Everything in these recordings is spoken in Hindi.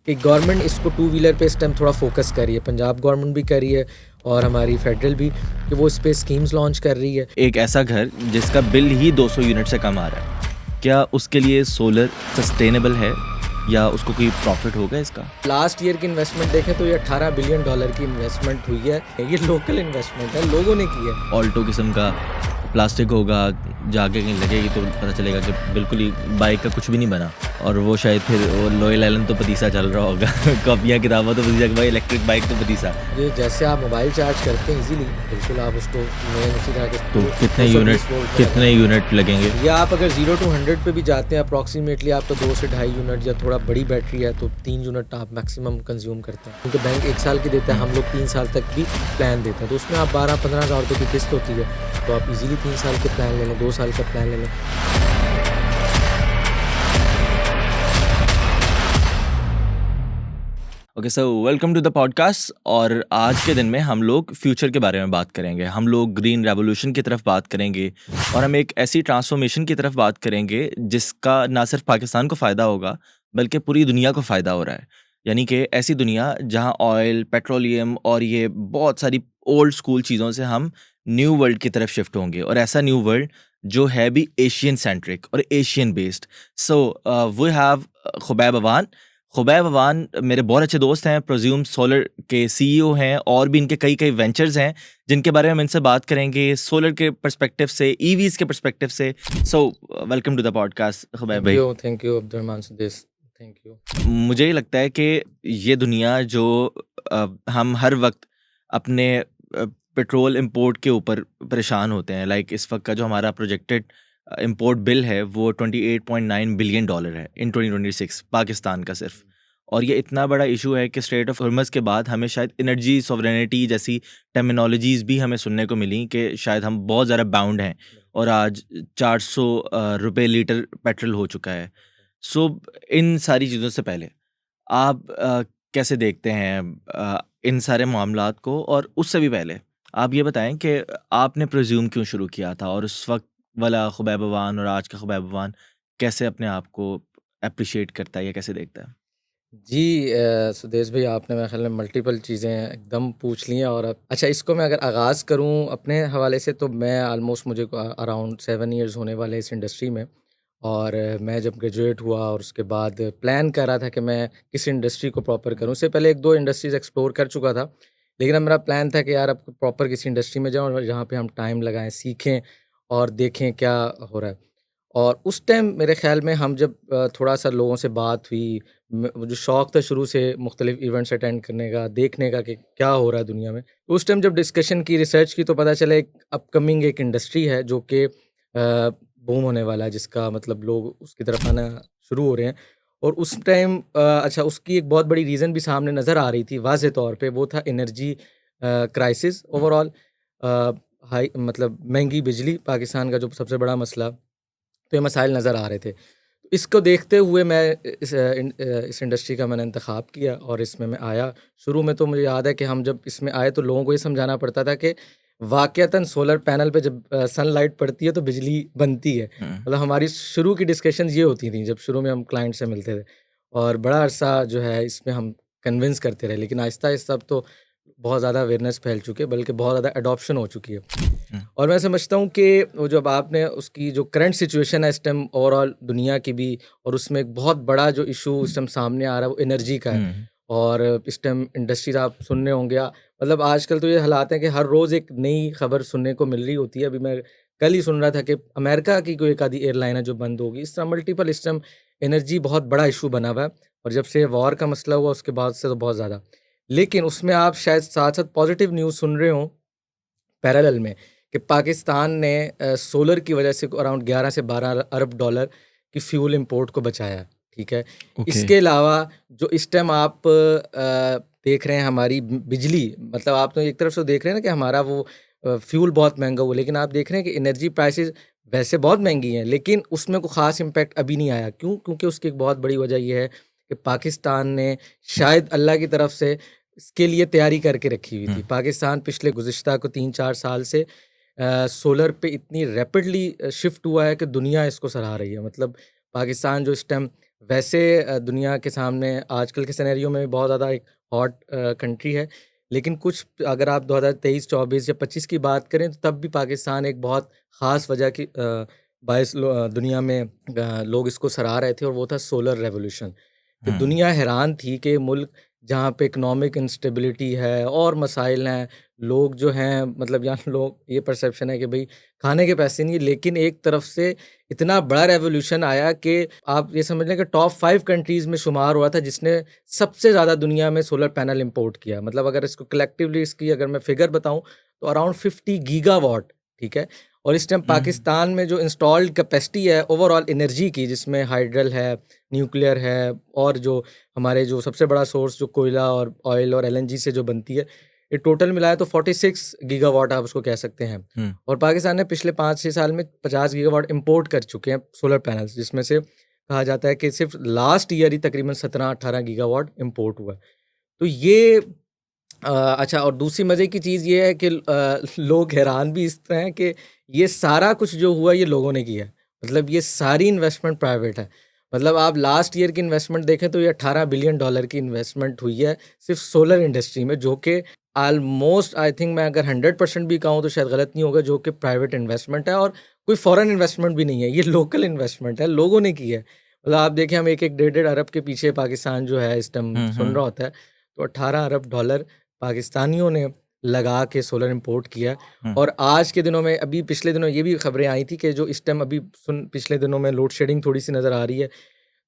कि गवर्नमेंट इसको टू व्हीलर पे इस टाइम थोड़ा फोकस कर रही है, पंजाब गवर्नमेंट भी कर रही है और हमारी फेडरल भी, कि वो इस पे स्कीम्स लॉन्च कर रही है। एक ऐसा घर जिसका बिल ही 200 यूनिट से कम आ रहा है, क्या उसके लिए सोलर सस्टेनेबल है या उसको कोई प्रॉफिट होगा इसका? लास्ट ईयर की इन्वेस्टमेंट देखें तो ये $18 बिलियन की इन्वेस्टमेंट हुई है। ये लोकल इन्वेस्टमेंट है, लोगों ने की है। ऑल्टो किस्म का प्लास्टिक होगा, जाके कहीं लगेगी तो पता चलेगा कि बिल्कुल ही बाइक का कुछ भी नहीं बना, और वो शायद फिर वो लॉयल आइलैंड तो पतीसा चल रहा होगा कॉपियाँ किताबें तो पतीसा, भाई इलेक्ट्रिक बाइक तो पतीसा। ये जैसे आप मोबाइल चार्ज करते हैं इजीली, बिल्कुल आप उसको मेन उसी तरह के तो कितने 220 वोल्ट में कितने यूनिट लगेंगे? या आप अगर 0 to 100 पे भी जाते हैं अप्रॉक्सीमेटली आपका 2 से 2.5 यूनिट, या थोड़ा बड़ी बैटरी है तो 3 यूनिट आप मैक्सिमम कंज्यूम करते हैं, क्योंकि बैंक 1 साल की देता है, हम लोग 3 साल तक भी प्लान देते हैं, तो उसमें आप 12-15 हज़ार रुपये की किस्त होती है, तो आप इजीली 3 साल के प्लान ले लें, 2 साल का प्लान ले लें। Okay so welcome to the podcast. और आज के दिन में हम लोग फ्यूचर के बारे में बात करेंगे, हम लोग ग्रीन रेवोल्यूशन की तरफ बात करेंगे, और हम एक ऐसी ट्रांसफॉर्मेशन की तरफ बात करेंगे जिसका ना सिर्फ पाकिस्तान को फ़ायदा होगा बल्कि पूरी दुनिया को फ़ायदा हो रहा है। यानी कि ऐसी दुनिया जहां ऑयल, पेट्रोलियम और ये बहुत सारी ओल्ड स्कूल चीज़ों से हम न्यू वर्ल्ड की तरफ शिफ्ट होंगे, और ऐसा न्यू वर्ल्ड जो है भी एशियन सेंट्रिक और Asian based. So we have Khubaib Awan. Khubaib Awan मेरे बहुत अच्छे दोस्त हैं, प्रोज्यूम सोलर के सीईओ हैं, और भी इनके कई कई वेंचर्स हैं जिनके बारे में हम इनसे बात करेंगे सोलर के पर्सपेक्टिव से, ईवीज के पर्सपेक्टिव से। So welcome to the podcast Khubaib भाई। Thank you Abdulrahman Sadees, thank you. मुझे ये लगता है कि ये दुनिया जो हम हर वक्त अपने पेट्रोल इंपोर्ट के ऊपर परेशान होते हैं, लाइक इस वक्त का जो हमारा प्रोजेक्टेड इंपोर्ट बिल है वो $28.9 बिलियन है इन 2026 पाकिस्तान का सिर्फ। और ये इतना बड़ा इशू है कि स्ट्रेट ऑफ हॉर्मज़ के बाद हमें शायद एनर्जी सॉवरेनिटी जैसी टर्मिनोलॉजीज़ भी हमें सुनने को मिली कि शायद हम बहुत ज़्यादा बाउंड हैं, और आज 400 रुपये लीटर पेट्रोल हो चुका है। सो इन सारी चीज़ों से पहले आप कैसे देखते हैं इन सारे मामलात को? और उससे भी पहले आप ये बताएं कि आपने प्रिज्यूम क्यों शुरू किया था, और उस वक्त वाला खुबैब अवान और आज का खुबैब अवान कैसे अपने आप को अप्रिशिएट करता है या कैसे देखता है? जी सुदेश भाई, आपने मेरे ख्याल में मल्टीपल चीज़ें एकदम पूछ ली हैं। और अच्छा, इसको मैं अगर आगाज़ करूं अपने हवाले से, तो मैं ऑलमोस्ट मुझे अराउंड 7 ईयर्स होने वाले इस इंडस्ट्री में। और मैं जब ग्रेजुएट हुआ और उसके बाद प्लान कर रहा था कि मैं किस इंडस्ट्री को प्रॉपर करूं, उससे पहले 1-2 इंडस्ट्रीज़ एक्सप्लोर कर चुका था, लेकिन अब मेरा प्लान था कि यार अब प्रॉपर किसी इंडस्ट्री में जाऊँ और जहाँ पे हम टाइम लगाएं, सीखें और देखें क्या हो रहा है। और उस टाइम मेरे ख़्याल में हम जब थोड़ा-सा लोगों से बात हुई, वो जो शौक था शुरू से मुख्तलिफ़ इवेंट्स अटेंड करने का, देखने का कि क्या हो रहा है दुनिया में। तो उस टाइम जब डिस्कशन की, रिसर्च की, तो पता चला एक अपकमिंग एक इंडस्ट्री है जो कि बूम होने वाला है, जिसका मतलब लोग उसकी तरफ आना शुरू हो रहे हैं। और उस टाइम अच्छा, उसकी एक बहुत बड़ी रीज़न भी सामने नज़र आ रही थी वाज़ेह तौर पे, वो था एनर्जी क्राइसिस ओवरऑल। हाई मतलब महंगी बिजली, पाकिस्तान का जो सबसे बड़ा मसला, तो ये मसाइल नज़र आ रहे थे। इसको देखते हुए मैं इस इंडस्ट्री का मैंने इंतख़ाब किया और इसमें मैं आया। शुरू में तो मुझे याद है कि हम जब इसमें आए तो लोगों को ये समझाना पड़ता था कि वाक़यतन सोलर पैनल पे जब सनलाइट पड़ती है तो बिजली बनती है। हम्म। मतलब हमारी शुरू की डिस्कशंस ये होती थी जब शुरू में हम क्लाइंट से मिलते थे, और बड़ा अरसा जो है इसमें हम कन्विंस करते रहे, लेकिन आहिस्ता-आहिस्ता अब तो बहुत ज़्यादा अवेयरनेस फैल चुकी है, बल्कि बहुत ज़्यादा एडॉप्शन हो चुकी है। हम्म। और मैं समझता हूँ कि वो जब आपने उसकी जो करंट सिचुएशन है इस टाइम ओवरऑल दुनिया की भी, और उसमें एक बहुत बड़ा जो इशू इस टाइम सामने आ रहा है वो एनर्जी का है। हम्म। और इस टाइम इंडस्ट्रीज आप सुनने होंगे, मतलब आजकल तो ये हालात हैं कि हर रोज़ एक नई खबर सुनने को मिल रही होती है। अभी मैं कल ही सुन रहा था कि अमेरिका की कोई एक आधी एयरलाइन है जो बंद होगी। इस तरह मल्टीपल इस टाइम एनर्जी बहुत बड़ा इशू बना हुआ है, और जब से वॉर का मसला हुआ उसके बाद से तो बहुत ज़्यादा। लेकिन उसमें आप शायद साथ साथ पॉजिटिव न्यूज़ सुन रहे हो पैरेलल में, कि पाकिस्तान ने सोलर की वजह से अराउंड 11 से 12 अरब डॉलर की फ्यूल इंपोर्ट को बचाया, ठीक है। ओके। इसके अलावा जो इस टाइम आप देख रहे हैं हमारी बिजली, मतलब आप तो एक तरफ से देख रहे हैं ना कि हमारा वो फ्यूल बहुत महंगा हुआ, लेकिन आप देख रहे हैं कि एनर्जी प्राइसेस वैसे बहुत महंगी हैं, लेकिन उसमें कोई ख़ास इम्पैक्ट अभी नहीं आया। क्यों? क्योंकि उसकी एक बहुत बड़ी वजह ये है कि पाकिस्तान ने शायद अल्लाह की तरफ से इसके लिए तैयारी करके रखी हुई थी। पाकिस्तान पिछले गुज़िश्ता को 3-4 साल से सोलर पे इतनी रैपिडली शिफ्ट हुआ है कि दुनिया इसको सराह रही है। मतलब पाकिस्तान जो इस टाइम वैसे दुनिया के सामने आजकल के सिनेरियो में बहुत ज़्यादा एक हॉट कंट्री है, लेकिन कुछ अगर आप 2023, 24 या 25 की बात करें, तो तब भी पाकिस्तान एक बहुत ख़ास वजह की बायस दुनिया में लोग इसको सराह रहे थे, और वो था सोलर रेवोल्यूशन। कि दुनिया हैरान थी कि मुल्क जहाँ पे इकोनॉमिक इंस्टेबिलिटी है और मसाइल हैं, लोग जो हैं मतलब यहाँ लोग ये परसेप्शन है कि भाई खाने के पैसे नहीं, लेकिन एक तरफ से इतना बड़ा रेवोल्यूशन आया कि आप ये समझ लें कि टॉप 5 कंट्रीज़ में शुमार हुआ था जिसने सबसे ज़्यादा दुनिया में सोलर पैनल इंपोर्ट किया। मतलब अगर इसको कलेक्टिवली इसकी अगर मैं फिगर बताऊँ, तो अराउंड 50 गीगावाट, ठीक है? और इस टाइम पाकिस्तान में जो इंस्टॉल्ड कैपेसिटी है ओवरऑल एनर्जी की, जिसमें हाइड्रल है, न्यूक्लियर है, और जो हमारे जो सबसे बड़ा सोर्स जो कोयला और ऑयल और एलएनजी से जो बनती है, ये टोटल मिलाया तो 46 गीगावाट आप उसको कह सकते हैं। और पाकिस्तान ने पिछले 5-6 साल में 50 गीगावाट इंपोर्ट कर चुके हैं सोलर पैनल्स, जिसमें से कहा जाता है कि सिर्फ लास्ट ईयर ही तकरीबन 17-18 गीगावाट इंपोर्ट हुआ है। तो ये अच्छा, और दूसरी मज़े की चीज़ ये है कि लोग हैरान भी इस तरह हैं कि ये सारा कुछ जो हुआ ये लोगों ने किया है। मतलब ये सारी इन्वेस्टमेंट प्राइवेट है। मतलब आप लास्ट ईयर की इन्वेस्टमेंट देखें तो ये $18 बिलियन की इन्वेस्टमेंट हुई है सिर्फ सोलर इंडस्ट्री में, जो कि ऑलमोस्ट आई थिंक मैं अगर 100% भी कहूँ तो शायद गलत नहीं होगा, जो कि प्राइवेट इन्वेस्टमेंट है, और कोई फॉरेन इन्वेस्टमेंट भी नहीं है, ये लोकल इन्वेस्टमेंट है, लोगों ने की है। मतलब आप देखें, हम एक डेढ़ अरब के पीछे पाकिस्तान जो है इस टाइम सुन रहा होता है, तो $18 अरब पाकिस्तानियों ने लगा के सोलर इंपोर्ट किया। और आज के दिनों में, अभी पिछले दिनों ये भी खबरें आई थी कि जो इस टाइम अभी पिछले दिनों में लोड शेडिंग थोड़ी सी नज़र आ रही है,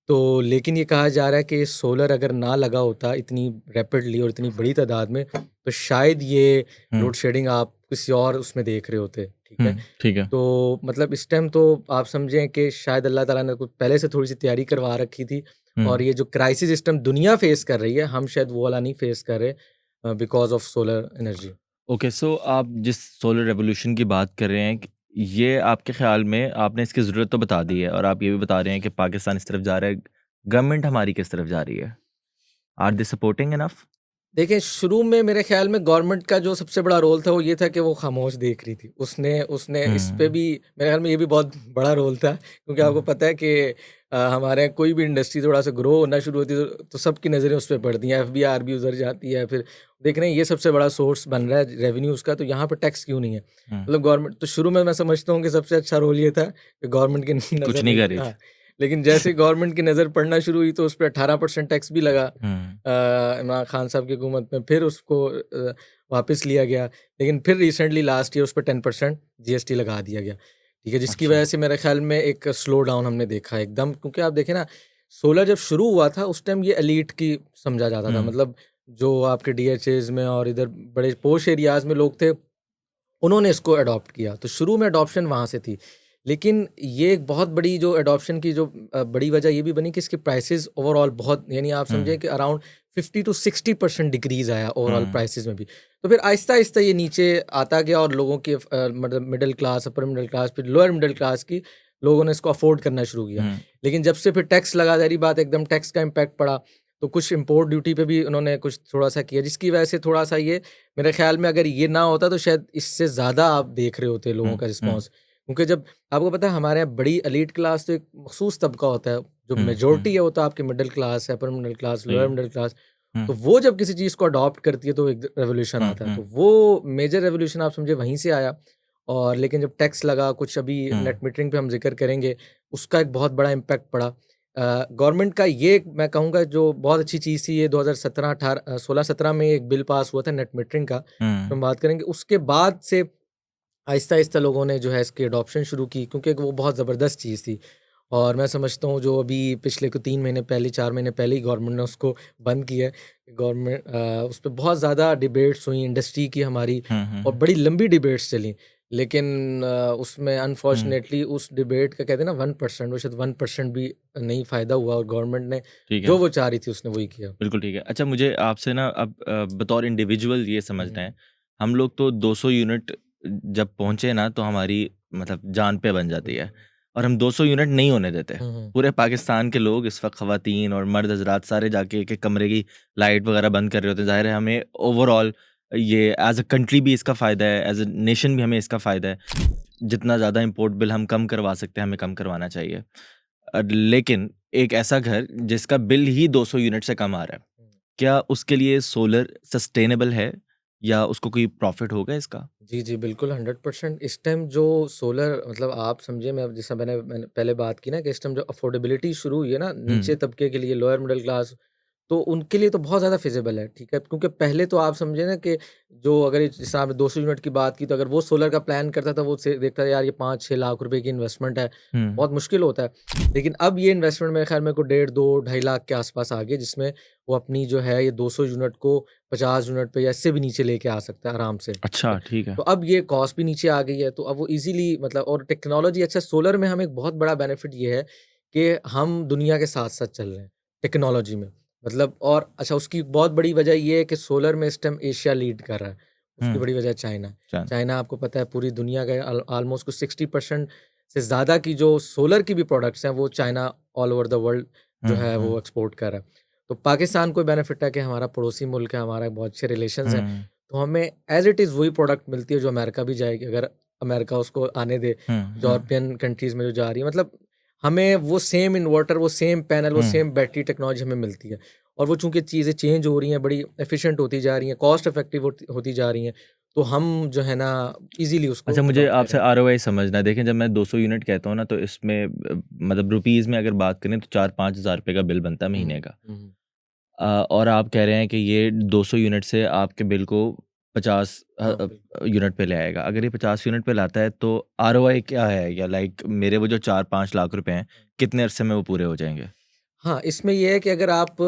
तो लेकिन ये कहा जा रहा है कि सोलर अगर ना लगा होता इतनी रैपिडली और इतनी बड़ी तादाद में, तो शायद ये लोड शेडिंग आप किसी और उसमें देख रहे होते, ठीक है? ठीक है। तो मतलब इस टाइम तो आप समझें कि शायद अल्लाह ताला ने कुछ पहले से थोड़ी सी तैयारी करवा रखी थी, और ये जो क्राइसिस इस टाइम दुनिया फेस कर रही है, हम शायद वो वाला नहीं फेस कर रहे because of solar energy. Okay, so आप जिस सोलर रेवोल्यूशन की बात कर रहे हैं, ये आपके ख्याल में आपने इसकी ज़रूरत तो बता दी है, और आप ये भी बता रहे हैं कि पाकिस्तान इस तरफ जा रहा है, गवर्नमेंट हमारी किस तरफ जा रही है? Are they supporting enough? देखिए, शुरू में मेरे ख़्याल में गवर्नमेंट का जो सबसे बड़ा रोल था वो ये था कि वो खामोश देख रही थी। उसने उसने इस पे भी मेरे ख़्याल में ये भी बहुत बड़ा रोल था, क्योंकि आपको पता है कि हमारे यहाँ कोई भी इंडस्ट्री थोड़ा-सा ग्रो होना शुरू होती है तो सबकी नज़रें उस पे पड़ती हैं। एफबीआर भी उधर जाती है, फिर देख रहे हैं ये सबसे बड़ा सोर्स बन रहा है रेवेन्यूज़ का, तो यहाँ पे टैक्स क्यों नहीं है? मतलब गवर्नमेंट तो शुरू में मैं समझता हूँ कि सबसे अच्छा रोल ये था कि गवर्नमेंट की कुछ नज़र नहीं नहीं कर थी। रही हाँ, थी। लेकिन जैसे ही गवर्नमेंट की नज़र पड़ना शुरू हुई तो उस पे 18% टैक्स भी लगा। हुँ, इमरान खान साहब की हुकूमत में, फिर उसको वापस लिया गया, लेकिन फिर रिसेंटली लास्ट ईयर उस पर 10% जीएसटी लगा दिया गया, ठीक है? जिसकी अच्छा। वजह से मेरे ख्याल में एक स्लो डाउन हमने देखा एकदम, क्योंकि आप देखें ना, सोलर जब शुरू हुआ था उस टाइम ये एलीट की समझा जाता था। मतलब जो आपके डीएचएज में और इधर बड़े पोश एरियाज में लोग थे, उन्होंने इसको अडॉप्ट किया, तो शुरू में अडॉप्शन वहाँ से थी। लेकिन ये एक बहुत बड़ी जो अडॉप्शन की जो बड़ी वजह ये भी बनी कि इसके प्राइसेस ओवरऑल बहुत, यानी आप समझें कि अराउंड 50 टू 60% डिक्रीज़ आया ओवरऑल प्राइसेस में भी। तो फिर आहिस्ता-आहिस्ता ये नीचे आता गया, और लोगों के मतलब middle class, upper middle class, फिर लोअर मिडल क्लास की लोगों ने इसको अफ़ोर्ड करना शुरू किया। लेकिन जब से फिर टैक्स लगा, ज़ाहिर बात है एकदम टैक्स का इम्पैक्ट पड़ा, तो कुछ इम्पोर्ट ड्यूटी पे भी उन्होंने कुछ थोड़ा-सा किया, जिसकी वजह से थोड़ा-सा ये, मेरे ख़्याल में अगर ये ना होता तो शायद इससे ज़्यादा आप देख रहे होते लोगों का रिस्पॉन्स। क्योंकि जब आपको पता है हमारे यहाँ बड़ी एलीट क्लास तो एक मखसूस तबका होता है, जो मेजॉरिटी है वो तो आपकी मिडिल क्लास है, upper middle class, lower middle class. तो वो जब किसी चीज़ को अडॉप्ट करती है तो एक रेवोल्यूशन आता है, तो वो मेजर रेवोल्यूशन आप समझे वहीं से आया। और लेकिन जब टैक्स लगा, कुछ अभी नेट मीटरिंग पे हम जिक्र करेंगे, उसका एक बहुत बड़ा इम्पैक्ट पड़ा। गवर्नमेंट का ये मैं कहूँगा जो बहुत अच्छी चीज़ थी, ये 16-17 में एक बिल पास हुआ था नेट मीटरिंग का, तो हम बात करेंगे। उसके बाद से आहिस्ता-आहिस्ता लोगों ने जो है इसकी अडॉप्शन शुरू की, क्योंकि वो बहुत ज़बरदस्त चीज़ थी। और मैं समझता हूँ जो अभी पिछले 3 महीने पहले, 4 महीने पहले ही गवर्नमेंट ने उसको बंद किया है। गवर्नमेंट उस पे बहुत ज़्यादा डिबेट्स हुई इंडस्ट्री की हमारी, और बड़ी लंबी डिबेट्स चली। लेकिन उसमें अनफॉर्चुनेटली उस डिबेट का कहते हैं ना 1%, वो शायद 1% भी नहीं फ़ायदा हुआ, और गवर्नमेंट ने ठीक जो है। वो चाह रही थी उसने वही किया। बिल्कुल ठीक है। अच्छा, मुझे आपसे ना अब बतौर इंडिविजुअल ये समझना है, हम लोग तो 200 यूनिट जब पहुँचे ना तो हमारी मतलब जान पे बन जाती है, और हम 200 यूनिट नहीं होने देते। हुँ, हुँ। पूरे पाकिस्तान के लोग इस वक़्त ख़वातीन और मर्द हज़रात सारे जाके एक-एक कमरे की लाइट वग़ैरह बंद कर रहे होते हैं। ज़ाहिर है हमें ओवरऑल ये एज़ अ कंट्री भी इसका फ़ायदा है, एज़ अ नेशन भी हमें इसका फ़ायदा है। जितना ज़्यादा इम्पोर्ट बिल हम कम करवा सकते हैं, हमें कम करवाना चाहिए। लेकिन एक ऐसा घर जिसका बिल ही 200 यूनिट से कम आ रहा है, क्या उसके लिए सोलर सस्टेनेबल है या उसको कोई प्रॉफिट होगा इसका? जी, जी, बिल्कुल 100% इस टाइम जो सोलर मतलब आप समझिए मैं जैसा मैंने पहले बात की ना कि इस टाइम जो अफ़ोर्डेबिलिटी शुरू हुई है ना हुँ, नीचे तबके के लिए लोअर मिडल क्लास तो उनके लिए तो बहुत ज़्यादा फ़िज़िबल है, ठीक है? क्योंकि पहले तो आप समझे ना कि जो अगर जैसे आपने 200 यूनिट की बात की तो अगर वो सोलर का प्लान करता था वो से देखता था यार ये 5-6 लाख रुपए की इन्वेस्टमेंट है, हुँ, बहुत मुश्किल होता है। लेकिन अब ये इन्वेस्टमेंट मेरे ख़्याल में को डेढ़ 2 ढाई लाख के आस-पास आ गई जिसमें वो अपनी जो है ये 200 यूनिट को 50 यूनिट पे या इससे भी नीचे लेके आ सकता है आराम से, ठीक है? अच्छा ठीक है। तो अब ये कॉस्ट भी नीचे आ गई है, तो अब वो ईज़िली मतलब और टेक्नोलॉजी अच्छा सोलर में हमें एक बहुत बड़ा बेनिफिट ये है कि हम दुनिया के साथ-साथ चल रहे हैं, टेक्नोलॉजी में। मतलब और अच्छा उसकी बहुत बड़ी वजह ये है कि सोलर में इस टाइम एशिया लीड कर रहा है, उसकी हुँ, बड़ी वजह चाइना है। चल चाइना आपको पता है पूरी दुनिया का ऑलमोस्ट कुछ 60% से ज़्यादा की जो सोलर की भी प्रोडक्ट्स हैं, वो China all over the world जो हुँ, है वो हुँ, एक्सपोर्ट कर रहा है। तो पाकिस्तान को बेनिफिट है कि हमारा पड़ोसी मुल्क है, हमारा बहुत अच्छे रिलेशंस हैं। हुँ, तो हमें एज़ इट इज़ वही प्रोडक्ट मिलती है जो अमेरिका भी जाएगी अगर अमेरिका उसको आने दे, हुँ, हुँ, यूरोपियन कंट्रीज़ में जो जा रही है मतलब हमें वो सेम इन्वर्टर, वो सेम पैनल, वो हुँ। सेम बैटरी टेक्नोलॉजी हमें मिलती है। और वो चूँकि चीज़ें चेंज हो रही हैं, बड़ी एफ़िशिएंट होती जा रही हैं, कॉस्ट इफ़ेक्टिव होती जा रही हैं, तो हम जो है ना ईज़िली उसको अच्छा मुझे अडॉप्ट आपसे करेंगे। आरओआई समझना है। देखिए जब मैं 200 यूनिट कहता हूँ ना तो इसमें मतलब रुपीज़ में अगर बात करें तो 4-5 हज़ार रुपए का बिल बनता है हुँ, महीने का। हुँ। और आप कह रहे हैं कि ये 200 यूनिट से आपके बिल को 50 हाँ, बिल्कुल। यूनिट पे ले आएगा। अगर ये 50 यूनिट पे लाता है तो आरओआई क्या है? या लाइक मेरे वो जो 4-5 लाख रुपए हैं, कितने अरसे में वो पूरे हो जाएँगे? हाँ, इसमें ये है कि अगर आप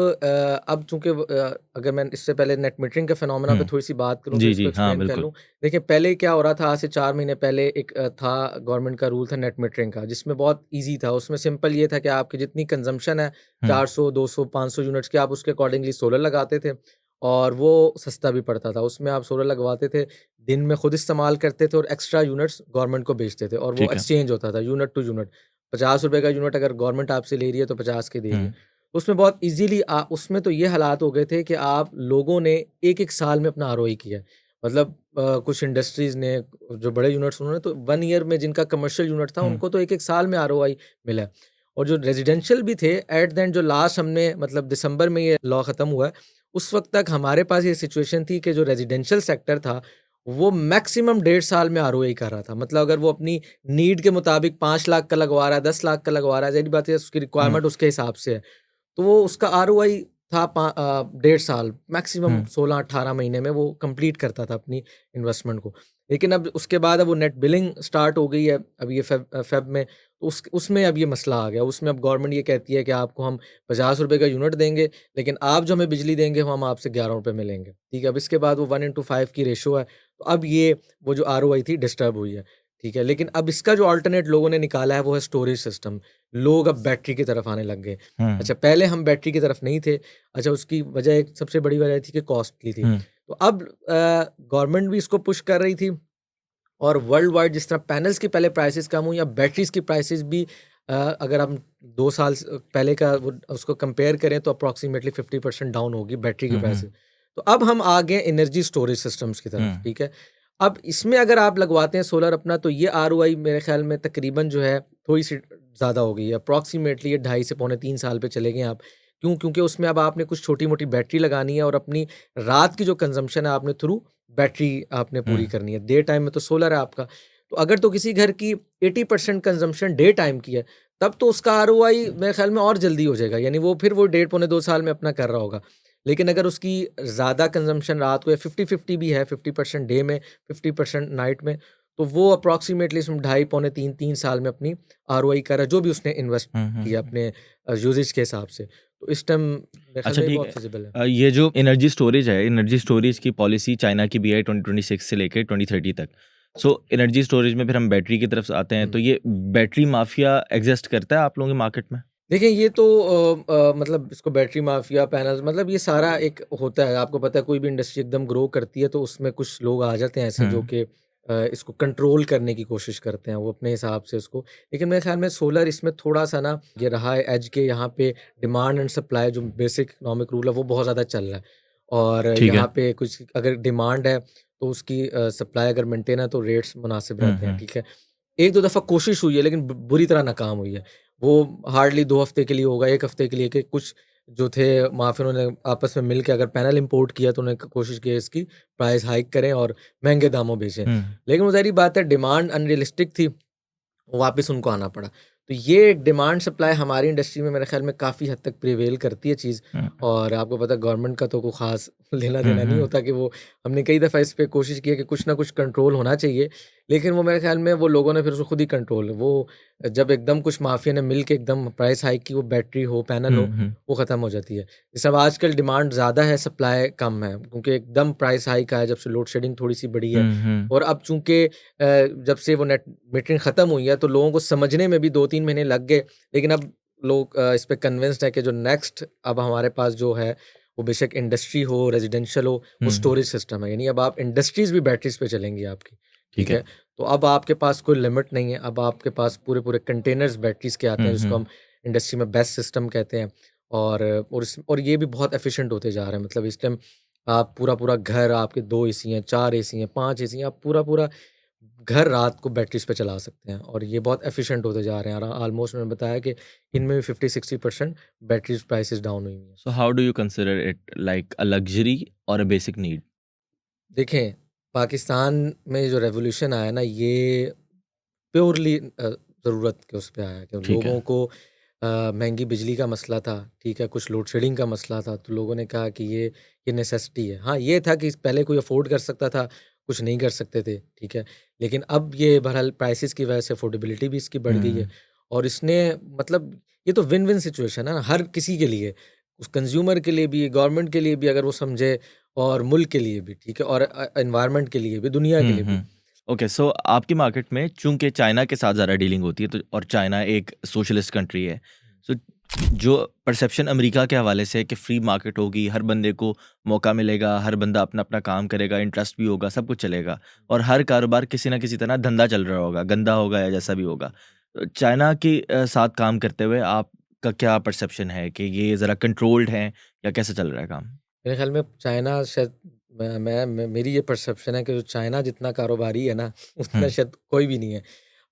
अब चूँकि अगर मैं इससे पहले नेट मीटरिंग के फिनोमेना पे हुँ। थोड़ी-सी बात करूँ तो जी, इसको जी। हाँ, एक्सप्लेन कर बिल्कुल। लूँ। देखिए, पहले क्या हो रहा था आज से 4 महीने पहले एक था गवर्नमेंट का रूल था नेट मीटरिंग का जिसमें बहुत ईज़ी था। उसमें सिंपल ये था कि आपकी जितनी कंज़म्पशन है हुँ, 400, 200, 500 यूनिट्स की आप उसके अकॉर्डिंगली सोलर लगाते थे और वो सस्ता भी पड़ता था। उसमें आप सोलर लगवाते थे, दिन में खुद इस्तेमाल करते थे और एक्स्ट्रा यूनिट्स गवर्नमेंट को बेचते थे और वो ठीक है। एक्सचेंज होता था यूनिट टू यूनिट। ₹50 का यूनिट अगर गवर्नमेंट आपसे ले रही है तो 50 के दे रही है। हुँ, उसमें बहुत ईज़िली उसमें तो ये हालात हो गए थे कि आप लोगों ने 1-1 साल में अपना आरओई किया है। मतलब कुछ इंडस्ट्रीज़ ने जो बड़े यूनिट्स उन्होंने तो 1 ईयर में जिनका कमर्शियल यूनिट था हुँ, उनको तो 1-1 साल में आरओआई मिला है। और जो रेज़िडेंशियल भी थे एट द एंड जो लास्ट हमने मतलब दिसंबर में ये लॉ ख़त्म हुआ है, उस वक़्त तक हमारे पास ये सिचुएशन थी कि जो रेज़िडेंशियल सेक्टर था, वो मैक्सिमम 1.5 साल में आरओआई कर रहा था। मतलब अगर वो अपनी नीड के मुताबिक 5 लाख का लगवा रहा है, 10 लाख का लगवा रहा है, ज़ाहिर-सी बात है उसकी हुँ, रिक्वायरमेंट उसके हिसाब से है। तो वो उसका आरओआई था 1.5 साल, मैक्सिमम हुँ, 16-18 महीने में वो कंप्लीट करता था अपनी इन्वेस्टमेंट को। लेकिन अब उसके बाद अब वो नेट बिलिंग स्टार्ट हो गई है, अब ये फ़ेब में, तो उसमें अब ये मसला आ गया। उसमें अब गवर्नमेंट ये कहती है कि आपको हम ₹50 का यूनिट देंगे, लेकिन आप जो हमें बिजली देंगे, वो हम आपसे ₹11 में लेंगे। ठीक है? अब इसके बाद वो 1:5 की रेशियो है, तो अब ये वो जो आरओआई थी डिस्टर्ब हुई है। ठीक है? लेकिन अब इसका जो अल्टरनेट लोगों ने निकाला है, वो है स्टोरेज सिस्टम। लोग अब बैटरी की तरफ आने लग गए। हुँ, अच्छा, पहले हम बैटरी की तरफ नहीं थे। अच्छा, उसकी वजह एक सबसे बड़ी वजह थी कि कॉस्टली थी। हुँ, तो अब गवर्नमेंट भी इसको पुश कर रही थी और वर्ल्ड वाइड जिस तरह पैनल्स की पहले प्राइसेज़ कम हुई, अब बैटरीज़ की प्राइसेज़ भी अगर हम 2 साल पहले का वो उसको कंपेयर करें तो अप्रॉक्सिमेटली 50% डाउन होगी बैटरी की हुँ, हुँ, प्राइसेज़। तो अब हम आ गए एनर्जी स्टोरेज सिस्टम्स की हुँ, तरफ, ठीक है? अब इसमें अगर आप लगवाते हैं सोलर अपना तो ये आरओआई मेरे ख़्याल में तकरीबन जो है थोड़ी-सी ज़्यादा हो गई है। अप्रॉक्सिमेटली ये ढाई से पौने 3 साल पे चलेंगे आप। क्यों? क्योंकि उसमें अब आपने कुछ छोटी-मोटी बैटरी लगानी है और अपनी रात की जो कंज़म्पशन है आपने थ्रू बैटरी आपने हुँ, पूरी करनी है। डे टाइम में तो सोलर है आपका। तो अगर तो किसी घर की 80% कंज़म्पशन डे टाइम की है, तब तो उसका आरओआई मेरे ख़्याल में और जल्दी हो जाएगा। यानी वो फिर वो डेढ़ पौने 2 साल में अपना कर रहा होगा। लेकिन अगर उसकी ज़्यादा कंज़म्पशन रात को या 50-50 भी है, 50% डे में, 50% नाइट में, तो वो अप्रॉक्सिमेटली इसमें ढाई पौने 3 साल में अपनी आरओआई कर रहा है, जो भी उसने इन्वेस्ट हुँ, हुँ, किया हुँ। अपने यूसेज के हिसाब से। तो इस टाइम मेरे ख़्याल अच्छा में ये ठीक बहुत है। फ़िज़िबल है। ये जो एनर्जी स्टोरेज है, एनर्जी स्टोरेज की पॉलिसी चाइना की भी है 2026 से लेके 2030 तक। सो एनर्जी स्टोरेज में फिर हम बैटरी की तरफ आते हैं, हुँ। तो ये बैटरी माफ़िया एक्सिस्ट करता है आप लोगों के मार्केट में? देखिए, ये तो मतलब इसको बैटरी माफ़िया, पैनल्स मतलब ये सारा एक होता है। आपको पता है कोई भी इंडस्ट्री एकदम ग्रो करती है तो उसमें कुछ लोग आ जाते हैं ऐसे जो हुँ, कि इसको कंट्रोल करने की कोशिश करते हैं वो अपने हिसाब से उसको। लेकिन मेरे ख़्याल में सोलर इसमें थोड़ा-सा ना ये रहा है एज के यहाँ पे डिमांड एंड सप्लाई जो बेसिक इकोनॉमिक रूल है वो बहुत ज़्यादा चल रहा है। और ठीक है। यहाँ पे कुछ अगर डिमांड है तो उसकी सप्लाई अगर मेंटेन है तो रेट्स मुनासिब हुँ, रहते हैं, हुँ। ठीक है? एक दो दफ़ा कोशिश हुई है, लेकिन बुरी तरह नाकाम हुई है। वो हार्डली 2 हफ़्ते के लिए होगा, 1 हफ़्ते के लिए, कि कुछ जो थे माफ़िया, उन्होंने आपस में मिल के अगर पैनल इम्पोर्ट किया तो उन्होंने कोशिश की है इसकी प्राइस हाइक करें और महंगे दामों बेचें। हुँ, लेकिन वो ज़ाहिर-सी बात है, डिमांड अनरियलिस्टिक थी, वापस उनको आना पड़ा। तो ये डिमांड सप्लाई हमारी इंडस्ट्री में मेरे ख़्याल में काफ़ी हद तक प्रिवेल करती है चीज़। हुँ, और आपको पता है गवर्नमेंट का तो कोई ख़ास हुँ, लेना-देना नहीं हुँ, होता, कि वो हमने कई दफ़ा इस पे कोशिश की है कि कुछ ना कुछ कंट्रोल होना चाहिए। लेकिन वो मेरे ख़्याल में वो लोगों ने फिर उसको खुद ही कंट्रोल, वो जब एकदम कुछ माफ़िया ने मिल के एकदम प्राइस हाइक की, वो बैटरी हो, पैनल हुँ, हो, हुँ, वो ख़त्म हो जाती है। जैसे अब आजकल डिमांड ज़्यादा है, सप्लाई कम है, क्योंकि एकदम प्राइस हाइक आया जब से लोड शेडिंग थोड़ी-सी बढ़ी है। हुँ, हुँ। और अब चूँकि जब से वो नेट मीटरिंग ख़त्म हुई है, तो लोगों को समझने में भी 2-3 महीने लग गए। लेकिन अब लोग इस पे कन्विंस्ड है कि जो नेक्स्ट अब हमारे पास जो है, वो बेशक इंडस्ट्री हो, रेज़िडेंशियल हो, वो हुँ, स्टोरेज सिस्टम है। यानी अब आप इंडस्ट्रीज़ भी बैटरीज़ पे चलेंगी आपकी, ठीक ठीक है। है? तो अब आपके पास कोई लिमिट नहीं है, अब आपके पास पूरे-पूरे कंटेनर्स बैटरीज़ के आते हुँ, हैं, जिसको हुँ, हम इंडस्ट्री में बेस्ट सिस्टम कहते हैं। और ये भी बहुत एफ़िशिएंट होते जा रहे हैं। मतलब इस टाइम आप पूरा-पूरा घर, आपके 2 एसी हैं, 4 एसी हैं, 5 एसी हैं, आप पूरा-पूरा घर रात को बैटरीज़ पे चला सकते हैं, और ये बहुत एफ़िशिएंट होते जा रहे हैं। और ऑलमोस्ट मैंने बताया कि इनमें भी 50-60% बैटरीज़ प्राइसेज़ डाउन हुई हैं। So how do you consider it like a luxury और अ बेसिक नीड? देखें, पाकिस्तान में जो रेवोल्यूशन आया ना, ये प्योरली ज़रूरत के उस पे आया, कि ठीक है। लोगों को महँगी बिजली का मसला था, ठीक है? कुछ लोड शेडिंग का मसला था, तो लोगों ने कहा कि ये नेसेसिटी है। हाँ, ये था कि पहले कोई अफ़ोर्ड कर सकता था, कुछ नहीं कर सकते थे, ठीक है? लेकिन अब ये बहरहाल प्राइसेज़ की वजह से अफ़ोर्डेबिलिटी भी इसकी बढ़ गई है, हुँ, और इसने मतलब ये तो विन-विन सिचुएशन है ना, हर किसी के लिए। उस कंज़्यूमर के लिए भी, गवर्नमेंट के लिए भी अगर वो समझे, और मुल्क के लिए भी, ठीक है? और एनवायरनमेंट के लिए भी, दुनिया के हुँ, लिए भी। हुँ। ओके, सो आपकी मार्केट में चूँकि चाइना के साथ ज़्यादा डीलिंग होती है, तो और चाइना एक सोशलिस्ट कंट्री है। सो जो परसेप्शन अमेरिका के हवाले से है कि फ्री मार्केट होगी, हर बंदे को मौका मिलेगा, हर बंदा अपना-अपना काम करेगा, इंटरेस्ट भी होगा, सब कुछ चलेगा और हर कारोबार किसी न किसी तरह धंधा चल रहा होगा, गंदा होगा या जैसा भी होगा। चाइना के साथ काम करते हुए आपका क्या परसेप्शन है कि ये ज़रा कंट्रोल्ड है या कैसे चल रहा है काम? मेरे ख्याल में चाइना शायद, मैं मेरी ये परसेप्शन है कि जो चाइना जितना कारोबारी है ना, हुँ, उतना शायद कोई भी नहीं है।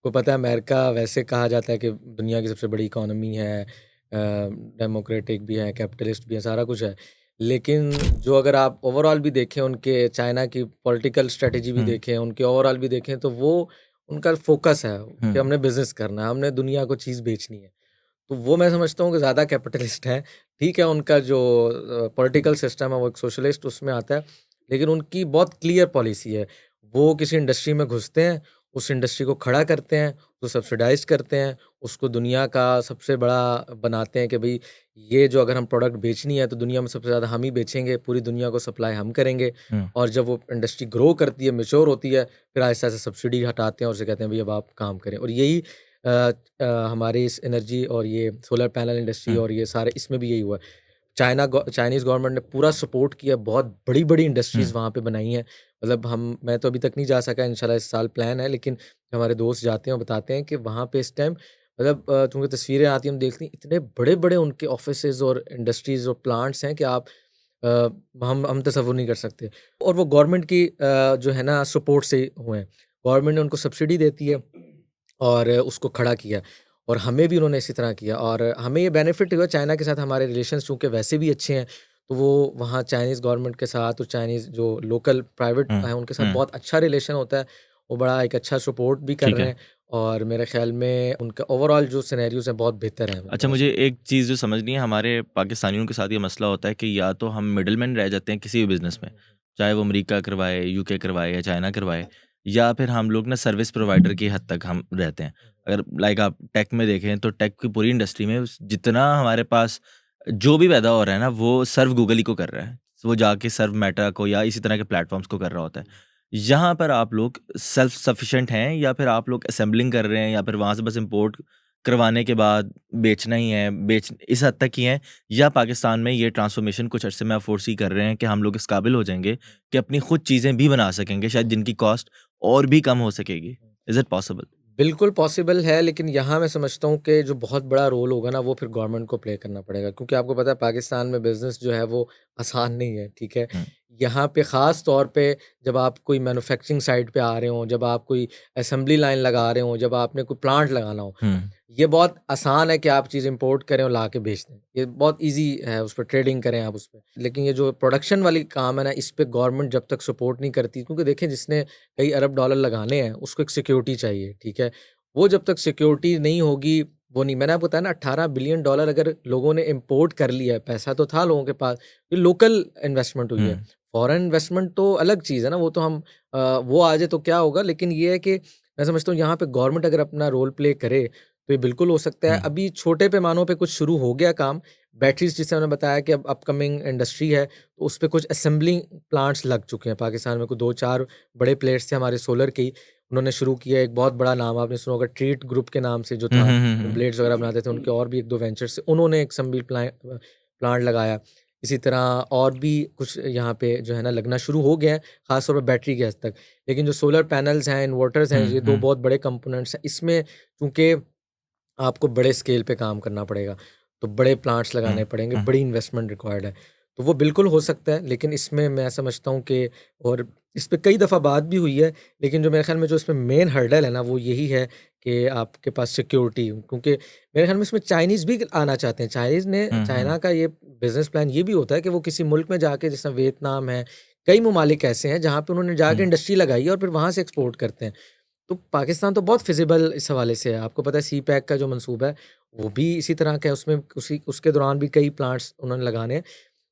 को पता है, अमेरिका वैसे कहा जाता है कि दुनिया की सबसे बड़ी इकोनॉमी है, डेमोक्रेटिक भी है, कैपिटलिस्ट भी है, सारा कुछ है। लेकिन जो अगर आप ओवरऑल भी देखें, उनके चाइना की पॉलिटिकल स्ट्रैटेजी भी हुँ, देखें, उनके ओवरऑल भी देखें, तो वो उनका फ़ोकस है हुँ, कि हमने बिज़नेस करना है, हमने दुनिया को चीज़ बेचनी है। तो वो मैं समझता हूँ कि ज़्यादा कैपिटलिस्ट हैं। ठीक है, उनका जो पॉलिटिकल सिस्टम है, वो एक सोशलिस्ट उसमें आता है, लेकिन उनकी बहुत क्लियर पॉलिसी है। वो किसी इंडस्ट्री में घुसते हैं, उस इंडस्ट्री को खड़ा करते हैं, उसको सब्सिडाइज़ करते हैं, उसको दुनिया का सबसे बड़ा बनाते हैं कि भई ये जो अगर हम प्रोडक्ट बेचनी है, तो दुनिया में सबसे ज़्यादा हम ही बेचेंगे, पूरी दुनिया को सप्लाई हम करेंगे। हुँ। और जब वो इंडस्ट्री ग्रो करती है, मैच्योर होती है, फिर आहिस्ता-आहिस्ता सब्सिडी हटाते हैं और उसे कहते हैं भई अब आप काम करें। और यही हमारी इस एनर्जी और ये सोलर पैनल इंडस्ट्री हुँ, और ये सारे, इसमें भी यही हुआ है। चाइनीज़ गवर्नमेंट ने पूरा सपोर्ट किया, बहुत बड़ी-बड़ी हुँ, इंडस्ट्रीज़ वहाँ पे बनाई हैं। मतलब मैं तो अभी तक नहीं जा सका, इंशाल्लाह इस साल प्लान है, लेकिन हमारे दोस्त जाते हैं और बताते हैं कि वहाँ पे इस टाइम मतलब चूँकि तस्वीरें आती हैं, हम देखते हैं, इतने बड़े-बड़े उनके ऑफ़िसेज़ और इंडस्ट्रीज़ और प्लांट्स हैं कि आप अ, हम तसव्वुर नहीं कर सकते। और वो गवर्नमेंट की जो है ना सपोर्ट से हुए हैं। गवर्नमेंट ने उनको सब्सिडी देती है और उसको खड़ा किया, और हमें भी उन्होंने इसी तरह किया, और हमें ये बेनिफिट हुआ, चाइना के साथ हमारे रिलेशंस चूँकि वैसे भी अच्छे हैं, तो वो वहाँ चाइनीज़ गवर्नमेंट के साथ और चाइनीज़ जो लोकल प्राइवेट हुँ, हैं, उनके साथ हुँ। बहुत अच्छा रिलेशन होता है। वो बड़ा एक अच्छा सपोर्ट भी कर ठीक रहे है। हैं, और मेरे ख़्याल में उनका ओवरऑल जो सिनेरियोज़ हैं, बहुत बेहतर हैं अच्छा, मतलब मुझे आजकल। एक चीज़ जो समझनी है, हमारे पाकिस्तानियों के साथ ये मसला होता है कि या तो हम मिडलमैन रह जाते हैं किसी भी बिज़नेस में, चाहे वो अमेरिका करवाए, यूके करवाए या चाइना करवाए, या फिर हम लोग ना सर्विस प्रोवाइडर की हद तक हम रहते हैं। अगर लाइक आप टेक में देखें, तो टेक की पूरी इंडस्ट्री में जितना हमारे पास जो भी पैदा हो रहा है ना, वो सर्व गूगल ही को कर रहा है। वो जाके सर्व मेटा को या इसी तरह के प्लेटफ़ॉर्म्स को कर रहा होता है। यहाँ पर आप लोग सेल्फ सफिशिएंट हैं या फिर आप लोग असेंबलिंग कर रहे हैं या फिर वहाँ से बस इम्पोर्ट करवाने के बाद बेचना ही है, बेच इस हद तक ही है, या पाकिस्तान में ये ट्रांसफ़ॉर्मेशन कुछ अरसे में आप फ़ोर्सी कर रहे हैं कि हम लोग इस काबिल हो जाएँगे कि अपनी खुद चीज़ें भी बना सकेंगे, शायद जिनकी कॉस्ट और भी कम हो सकेगी। Is it possible? बिल्कुल पॉसिबल है, लेकिन यहाँ मैं समझता हूँ कि जो बहुत बड़ा रोल होगा ना, वो फिर गवर्नमेंट को प्ले करना पड़ेगा, क्योंकि आपको पता है पाकिस्तान में बिज़नेस जो है वो आसान नहीं है, ठीक है? हुँ, यहाँ पे ख़ास तौर पे जब आप कोई मैन्युफैक्चरिंग साइट पे आ रहे हों, जब आप कोई असेंबली लाइन लगा रहे हों, जब आपने कोई प्लांट लगाना हो, हुँ, ये बहुत आसान है कि आप चीज़ इम्पोर्ट करें और ला के बेच दें। ये बहुत ईज़ी है, उस पे ट्रेडिंग करें आप उस पे। लेकिन ये जो प्रोडक्शन वाली काम है ना, इस पे गवर्नमेंट जब तक सपोर्ट नहीं करती, क्योंकि देखें जिसने कई अरब डॉलर लगाने हैं, उसको एक सिक्योरिटी चाहिए, ठीक है? वो जब तक सिक्योरिटी नहीं होगी, वो नहीं। मैंने आपको बताया ना, $18 बिलियन अगर लोगों ने इम्पोर्ट कर लिया है, पैसा तो था लोगों के पास, ये लोकल इन्वेस्टमेंट हुई हुँ, है। फॉरेन इन्वेस्टमेंट तो अलग चीज़ है ना, वो तो हम वो आ जाए तो क्या होगा, लेकिन ये है कि मैं समझता हूँ यहाँ पे गवर्नमेंट अगर अपना रोल प्ले करे, तो ये बिल्कुल हो सकता है। हुँ, अभी छोटे पैमानों पे कुछ शुरू हो गया काम, बैटरीज़ जिससे मैंने बताया कि अब अपकमिंग इंडस्ट्री है, तो उस पे कुछ असेंबलिंग प्लांट्स लग चुके हैं पाकिस्तान में। कोई 2-4 बड़े प्लेयर्स थे हमारे सोलर के ही, उन्होंने शुरू किया। एक बहुत बड़ा नाम आपने सुना होगा, ट्रीट ग्रुप के नाम से जो हुँ, था, हुँ, हुँ, जो हुँ, ब्लेड्स वगैरह बनाते थे, उनके और भी 1-2 वेंचर्स थे, उन्होंने एक असेंबली प्लांट लगाया। इसी तरह और भी कुछ यहाँ पे जो है ना लगना शुरू हो गए हैं, ख़ास तौर पे बैटरी के हद तक। लेकिन जो सोलर पैनल्स हैं, इन्वर्टर्स हैं, हुँ, ये 2 हुँ, बहुत बड़े कंपोनेंट्स हैं। इसमें चूँकि आपको बड़े स्केल पे काम करना पड़ेगा, तो बड़े प्लांट्स हुँ, लगाने पड़ेंगे, हुँ, बड़ी इन्वेस्टमेंट रिक्वायर्ड है। तो वो बिल्कुल हो सकता है, लेकिन इसमें मैं समझता हूँ कि, और इस पे कई दफ़ा बात भी हुई है, लेकिन जो मेरे ख़्याल में जो इसमें मेन हर्डल है ना, वो यही है कि आपके पास सिक्योरिटी, क्योंकि मेरे ख़्याल में इसमें चाइनीज़ भी आना चाहते हैं। हुँ, हुँ, चाइना का ये बिज़नेस प्लान ये भी होता है कि वो किसी मुल्क में जाके, जैसे वियतनाम है, कई ममालिक ऐसे हैं जहाँ पे उन्होंने हुँ, जाके इंडस्ट्री लगाई है और फिर वहाँ से एक्सपोर्ट करते हैं। तो पाकिस्तान तो बहुत फिज़िबल इस हवाले से है। आपको पता है सी पैक का जो मंसूबा है, वो भी इसी तरह का है, उसमें उसी उसके दौरान भी कई प्लांट्स उन्होंने लगाने हैं।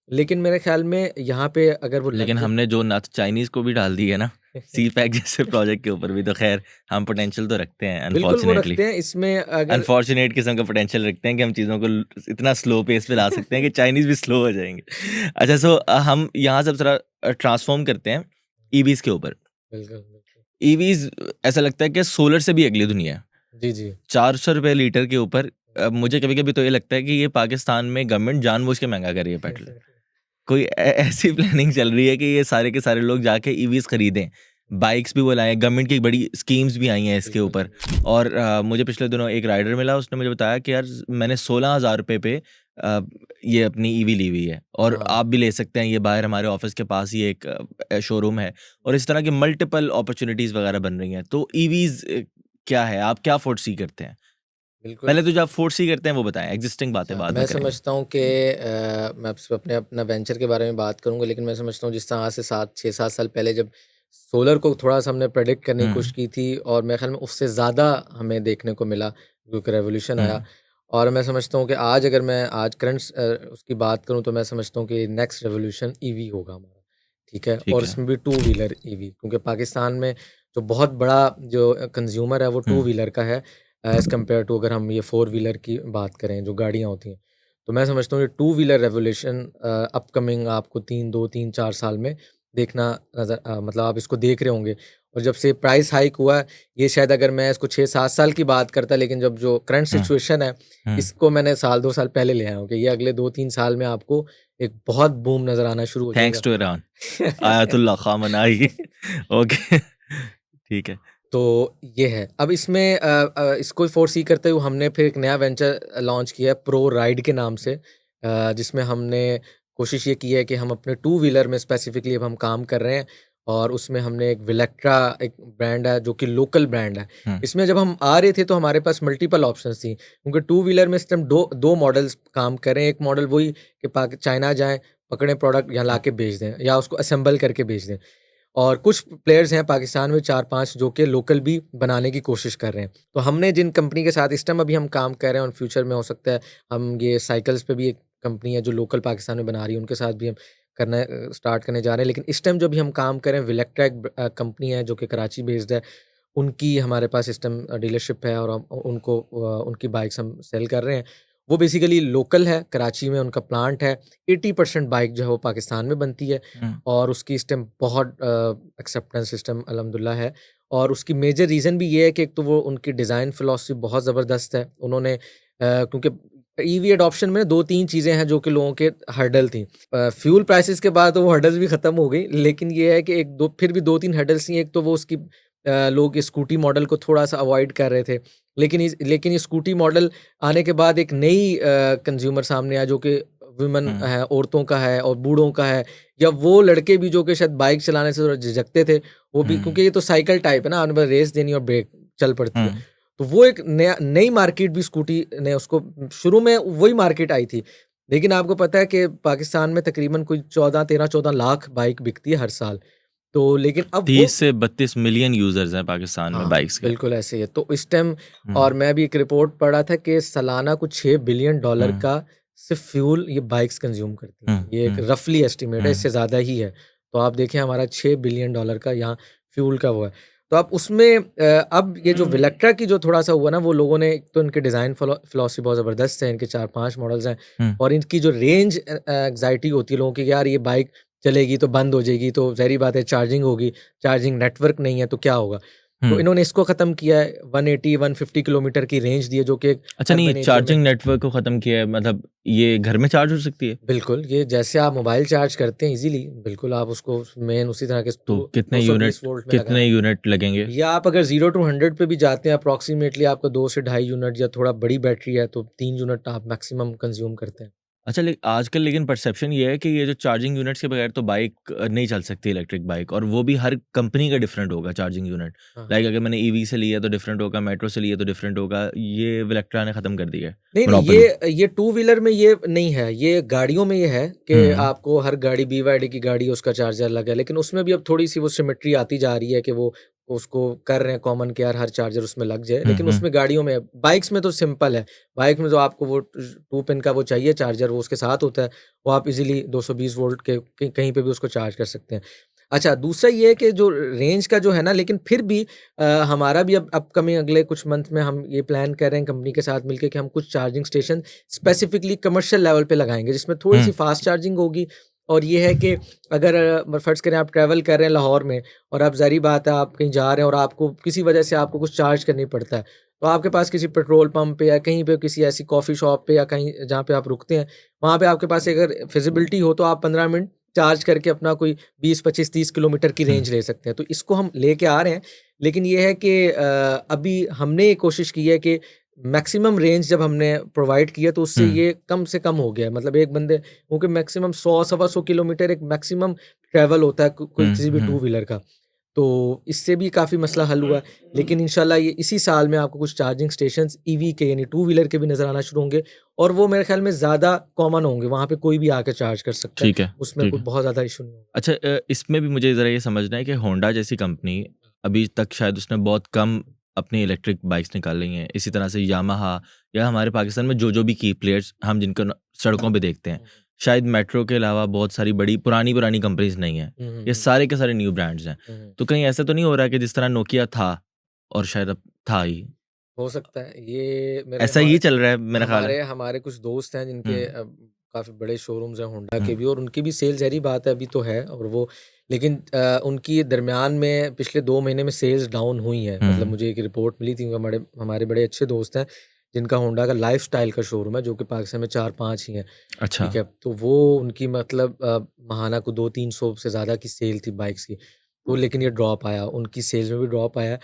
लेकिन मेरे ख़्याल में यहाँ पे अगर वो लग लेकिन जाए। हमने जो नथ चाइनीज़ को भी डाल दी है ना, सी पैक जैसे प्रोजेक्ट के ऊपर भी, तो ख़ैर हम पोटेंशियल तो रखते हैं बिल्कुल वो अनफॉर्च्युनेटली। रखते हैं इसमें अगर। अनफॉर्च्युनेट किस्म का पोटेंशियल रखते हैं कि हम चीज़ों को इतना स्लो पेस पे ला सकते हैं कि चाइनीज़ भी स्लो हो जाएँगे। अच्छा, सो हम यहाँ से ज़रा ट्रांसफ़ॉर्म करते हैं ईवीज़ के ऊपर। बिल्कुल, बिल्कुल। ईवीज़ ऐसा लगता है कि सोलर से भी अगली दुनिया है। जी, जी। ₹400 लीटर के ऊपर मुझे कभी-कभी तो ये लगता है कि ये पाकिस्तान में गवर्नमेंट जानबूझ के महँगा कर रही है पेट्रोल। कोई ऐसी प्लानिंग चल रही है कि ये सारे के सारे लोग जाके ईवीज़ खरीदें। बाइक्स भी वो लाएँ, गवर्नमेंट की बड़ी स्कीम्स भी आई हैं इसके बिल्कुल, ऊपर। बिल्कुल। और मुझे पिछले दिनों एक राइडर मिला, उसने मुझे बताया कि यार मैंने ₹16,000 पे अ, ये अपनी ईवी ली हुई है, और हाँ। आप भी ले सकते हैं, ये बाहर हमारे ऑफ़िस के पास ही एक शोरूम है, और इस तरह की मल्टीपल अपॉर्च्युनिटीज़ वगैरह बन रही हैं। तो ईवीज़ क्या है? आप क्या फ़ोरसी करते हैं? बिल्कुल। पहले तो जो आप फ़ोरसी करते हैं वो बताएँ, एक्जिस्टिंग बातें अच्छा, बाद में मैं करेंगे। समझता हूँ कि मैं आपसे अपना वेंचर के बारे में बात करूँगा, लेकिन मैं समझता हूँ जिस तरह आज से 6-7 साल पहले जब सोलर को थोड़ा-सा हमने प्रेडिक्ट करने की हुँ, कोशिश की थी, और मेरे ख़्याल में उससे ज़्यादा हमें देखने को मिला, जो एक रेवोल्यूशन हुँ, आया। और मैं समझता हूँ कि आज अगर मैं आज उसकी बात करूँ, तो मैं समझता हूँ कि नेक्स्ट रेवोल्यूशन ईवी होगा हमारा, ठीक है? ठीक और है। इसमें भी टू व्हीलर ईवी, क्योंकि पाकिस्तान में जो बहुत बड़ा जो कंज़्यूमर है, वो हुँ, टू व्हीलर का है, एज़ कम्पेयर टू अगर हम ये फोर व्हीलर की बात करें, जो गाड़ियाँ होती हैं। तो मैं समझता हूँ ये टू व्हीलर रेवोल्यूशन अपकमिंग आपको 3 साल में देखना मतलब आप इसको देख रहे होंगे। और जब से प्राइस हाइक हुआ है, ये शायद अगर मैं इसको 6-7 साल की बात करता, लेकिन जब जो करंट हुँ, सिचुएशन है, हुँ। इसको मैंने साल 2 साल पहले ले आया हूँ कि ये अगले 2-3 साल में आपको एक बहुत बूम नज़र आना शुरू हो थैंक्स जाएगा। To Iran, Ayatollah Khamenei. Okay, ठीक है। तो ये है। अब इसमें इसको फ़ोरसी करते हुए हमने फिर एक नया वेंचर लॉन्च किया है, प्रो राइड के नाम से, जिसमें हमने कोशिश ये की है कि हम अपने टू व्हीलर में स्पेसिफ़िकली अब हम काम कर रहे हैं, और उसमें हमने एक विलेक्ट्रा एक ब्रांड है, जो कि लोकल ब्रांड है। हुँ, इसमें जब हम आ रहे थे, तो हमारे पास मल्टीपल ऑप्शंस थी, क्योंकि टू व्हीलर में इस टाइम 2 मॉडल्स काम कर रहे हैं। एक मॉडल वही कि चाइना जाएँ, पकड़ें प्रोडक्ट, यहाँ हुँ, लाके बेच दें, या उसको असेंबल करके बेच दें। और कुछ प्लेयर्स हैं पाकिस्तान में 4-5 जो कि लोकल भी बनाने की कोशिश कर रहे हैं। तो हमने जिन कंपनी के साथ इस टाइम अभी हम काम कर रहे हैं, और फ्यूचर में हो सकता है हम ये साइकिल्स पे भी एक कंपनी है जो लोकल पाकिस्तान में बना रही है, उनके साथ भी हम स्टार्ट करने जा रहे हैं। लेकिन इस टाइम जो भी हम काम कर रहे हैं, विलेक्ट्रा एक कंपनी है जो कि कराची बेस्ड है। उनकी हमारे पास इस टाइम डीलरशिप है, और हम उनको उनकी बाइक्स हम सेल कर रहे हैं। वो बेसिकली लोकल है, कराची में उनका प्लांट है। 80% बाइक जो है वो पाकिस्तान में बनती है, हुँ, और उसकी इस टाइम बहुत एक्सेप्टेंस सिस्टम अल्हम्दुलिल्लाह है। और उसकी मेजर रीज़न भी ये है कि एक तो वो उनकी डिज़ाइन फ़िलॉसफ़ी बहुत ज़बरदस्त है। उन्होंने क्योंकि ईवी एडॉप्शन में 2-3 चीज़ें हैं जो कि लोगों के हर्डल थी। फ्यूल प्राइसेस के बाद तो वो हर्डल्स भी ख़त्म हो गई, लेकिन ये है कि 1-2 फिर भी 2-3 हर्डल्स थी। एक तो वो उसकी लोग स्कूटी मॉडल को थोड़ा-सा अवॉइड कर रहे थे। लेकिन ये स्कूटी मॉडल आने के बाद एक नई कंज़्यूमर सामने आया, जो कि वुमेन हम्म है, औरतों का है और बूढ़ों का है, या वो लड़के भी जो कि शायद बाइक चलाने से थोड़ा झिझकते थे, वो भी, क्योंकि हम्म ये तो साइकिल टाइप है ना, आपने बस रेस देनी और ब्रेक चल पड़ती है। हम्म तो वो एक नया नई मार्केट भी स्कूटी ने उसको, शुरू में वही मार्केट आई थी। लेकिन आपको पता है कि पाकिस्तान में तकरीबन कोई 14 लाख बाइक बिकती है हर साल। तो लेकिन अब वो 30 से 32 मिलियन यूजर्स हैं पाकिस्तान में हाँ, बाइक्स के। बिल्कुल ऐसे ही है। तो इस टाइम, और हम्म मैं भी एक रिपोर्ट पढ़ रहा था कि सालाना कुछ $6 बिलियन हम्म का सिर्फ़ फ्यूल ये बाइक्स कंज़्यूम करती हैं। ये एक हम्म रफ़ली एस्टीमेट है, हम्म इससे ज़्यादा ही है। तो आप देखें हमारा $6 बिलियन का यहाँ फ्यूल का वो है। तो आप उसमें अब ये जो विलेक्ट्रा की जो थोड़ा-सा हुआ ना, वो लोगों ने, एक तो इनके डिज़ाइन फ़िलॉसफ़ी बहुत ज़बरदस्त है, इनके 4-5 मॉडल्स हैं, हम्म और इनकी जो रेंज एंग्ज़ायटी होती है लोगों की, यार ये बाइक चलेगी तो बंद हो जाएगी, तो ज़ाहिर-सी बात है चार्जिंग होगी, चार्जिंग नेटवर्क नहीं है तो क्या होगा? तो हम्म। इन्होंने इसको ख़त्म किया है, 180-150 किलोमीटर की रेंज दी है, जो कि एक अच्छा, नहीं, अर्बन एरिया में, चार्जिंग नेटवर्क को ख़त्म किया है, मतलब ये घर में चार्ज हो सकती है? बिल्कुल, ये जैसे आप मोबाइल चार्ज करते हैं इज़िली, बिल्कुल आप उसको मेन उसी तरह के तो 220 वोल्ट में कितने लगाएँ। यूनिट लगेंगे? या आप अगर 0 टू 100 पे भी जाते हैं, अप्रॉक्सिमेटली आपको 2 से ढाई यूनिट, या थोड़ा बड़ी बैटरी है तो 3 यूनिट आप मैक्सिमम कंज़्यूम करते हैं। अच्छा, आजकल लेकिन परसेप्शन ये है कि ये जो चार्जिंग यूनिट्स के बगैर तो बाइक नहीं चल सकती, इलेक्ट्रिक बाइक, और वो भी हर कंपनी का डिफरेंट होगा चार्जिंग यूनिट। हाँ, हाँ। लाइक अगर मैंने ईवी से लिया तो डिफरेंट होगा, मेट्रो से लिया तो डिफरेंट होगा। ये विलेक्ट्रा ने ख़त्म कर दिया है, नहीं, नहीं, मोनोपोली। ये टू व्हीलर में ये नहीं है, ये गाड़ियों में ये है कि हुँ, आपको हर गाड़ी, बीवाईडी की गाड़ी है, उसका चार्जर अलग है, लेकिन उसमें भी अब थोड़ी-सी वो सिमेट्री आती जा रही है कि वो उसको कर रहे हैं कॉमन कि यार हर चार्जर उसमें लग जाए, हुँ, लेकिन हुँ, उसमें गाड़ियों में है। बाइक्स में तो सिंपल है, बाइक में तो आपको वो 2 पिन का वो चाहिए चार्जर, वो उसके साथ होता है, वो आप इज़िली 220 वोल्ट के कहीं पे भी उसको चार्ज कर सकते हैं। अच्छा, दूसरा ये है कि जो रेंज का जो है ना, लेकिन फिर भी हमारा भी अब अपकमिंग अगले कुछ मंथ में हम ये प्लान कर रहे हैं कंपनी के साथ मिलके कि हम कुछ charging station specifically commercial level पे लगाएँगे, जिसमें थोड़ी-सी हुँ, फास्ट चार्जिंग होगी। और ये है कि अगर फ़र्ज़ करें आप ट्रैवल कर रहे हैं लाहौर में, और आप ज़ाहिर बात है आप कहीं जा रहे हैं और आपको किसी वजह से आपको कुछ चार्ज करनी पड़ता है, तो आपके पास किसी पेट्रोल पंप पे या कहीं पे किसी ऐसी कॉफ़ी शॉप पे या कहीं जहाँ पे आप रुकते हैं, वहाँ पे आपके पास अगर फ़िज़िबिलिटी हो तो आप 15 मिनट चार्ज करके अपना कोई 20, 25, 30 किलोमीटर की हुँ, रेंज ले सकते हैं। तो इसको हम लेके आ रहे हैं, लेकिन ये है कि अभी हमने ये कोशिश की है कि मैक्सिमम रेंज जब हमने प्रोवाइड की है, तो उससे हुँ, ये कम से कम हो गया है। मतलब एक बंदे, क्योंकि मैक्सिमम 100 सवा 100 किलोमीटर एक मैक्सिमम ट्रैवल होता है कोई हुँ, किसी भी टू हुँ। व्हीलर का। तो इससे भी काफ़ी मसला हल हुआ है। लेकिन इंशाल्लाह ये इसी साल में आपको कुछ चार्जिंग स्टेशंस ईवी के, यानी टू व्हीलर के भी नज़र आना शुरू होंगे, और वो मेरे ख़्याल में ज़्यादा कॉमन होंगे। वहाँ पे कोई भी आके चार्ज कर सकता है। ठीक है, उसमें ठीक कोई है। बहुत ज़्यादा इश्यू नहीं होगा। अच्छा, इसमें भी मुझे ज़रा ये समझना है कि होंडा जैसी कंपनी, अभी तक शायद उसने बहुत कम अपनी इलेक्ट्रिक बाइक्स निकाली हैं। इसी तरह से यामाहा, या हमारे पाकिस्तान में जो भी की प्लेयर्स हम जिनको सड़कों पे देखते हैं, हुँ, शायद मेट्रो के अलावा बहुत सारी बड़ी पुरानी कंपनीज नहीं हैं। हुँ, हुँ, ये हुँ, सारे के सारे न्यू ब्रांड्स हैं। हुँ, हुँ। तो कहीं ऐसा तो नहीं हो रहा कि जिस तरह नोकिया था और शायद अब था ही, हो सकता है। ये मेरे ऐसा ही चल रहा है मेरा ख्याल है। हमारे कुछ दोस्त हैं जिनके हुँ, काफ़ी बड़े शोरूम्स हैं होंडा हुँ, के भी, और उनकी भी सेल ज़ाहिर बात है अभी तो है, और वो, लेकिन उनकी दरमियान में पिछले 2 महीने में सेल्स डाउन हुई हैं। मतलब हुँ। मुझे एक रिपोर्ट मिली थी, हमारे बड़े अच्छे दोस्त हैं, जिनका होंडा का लाइफ़स्टाइल का शोरूम है, जो कि पाकिस्तान में 4-5 ही हैं। अच्छा। ठीक है? तो वो उनकी मतलब माहाना को 200-300 से ज़्यादा की सेल थी बाइक्स की। तो लेकिन ये ड्रॉप आया, उनकी सेल्स में भी ड्रॉप आया है।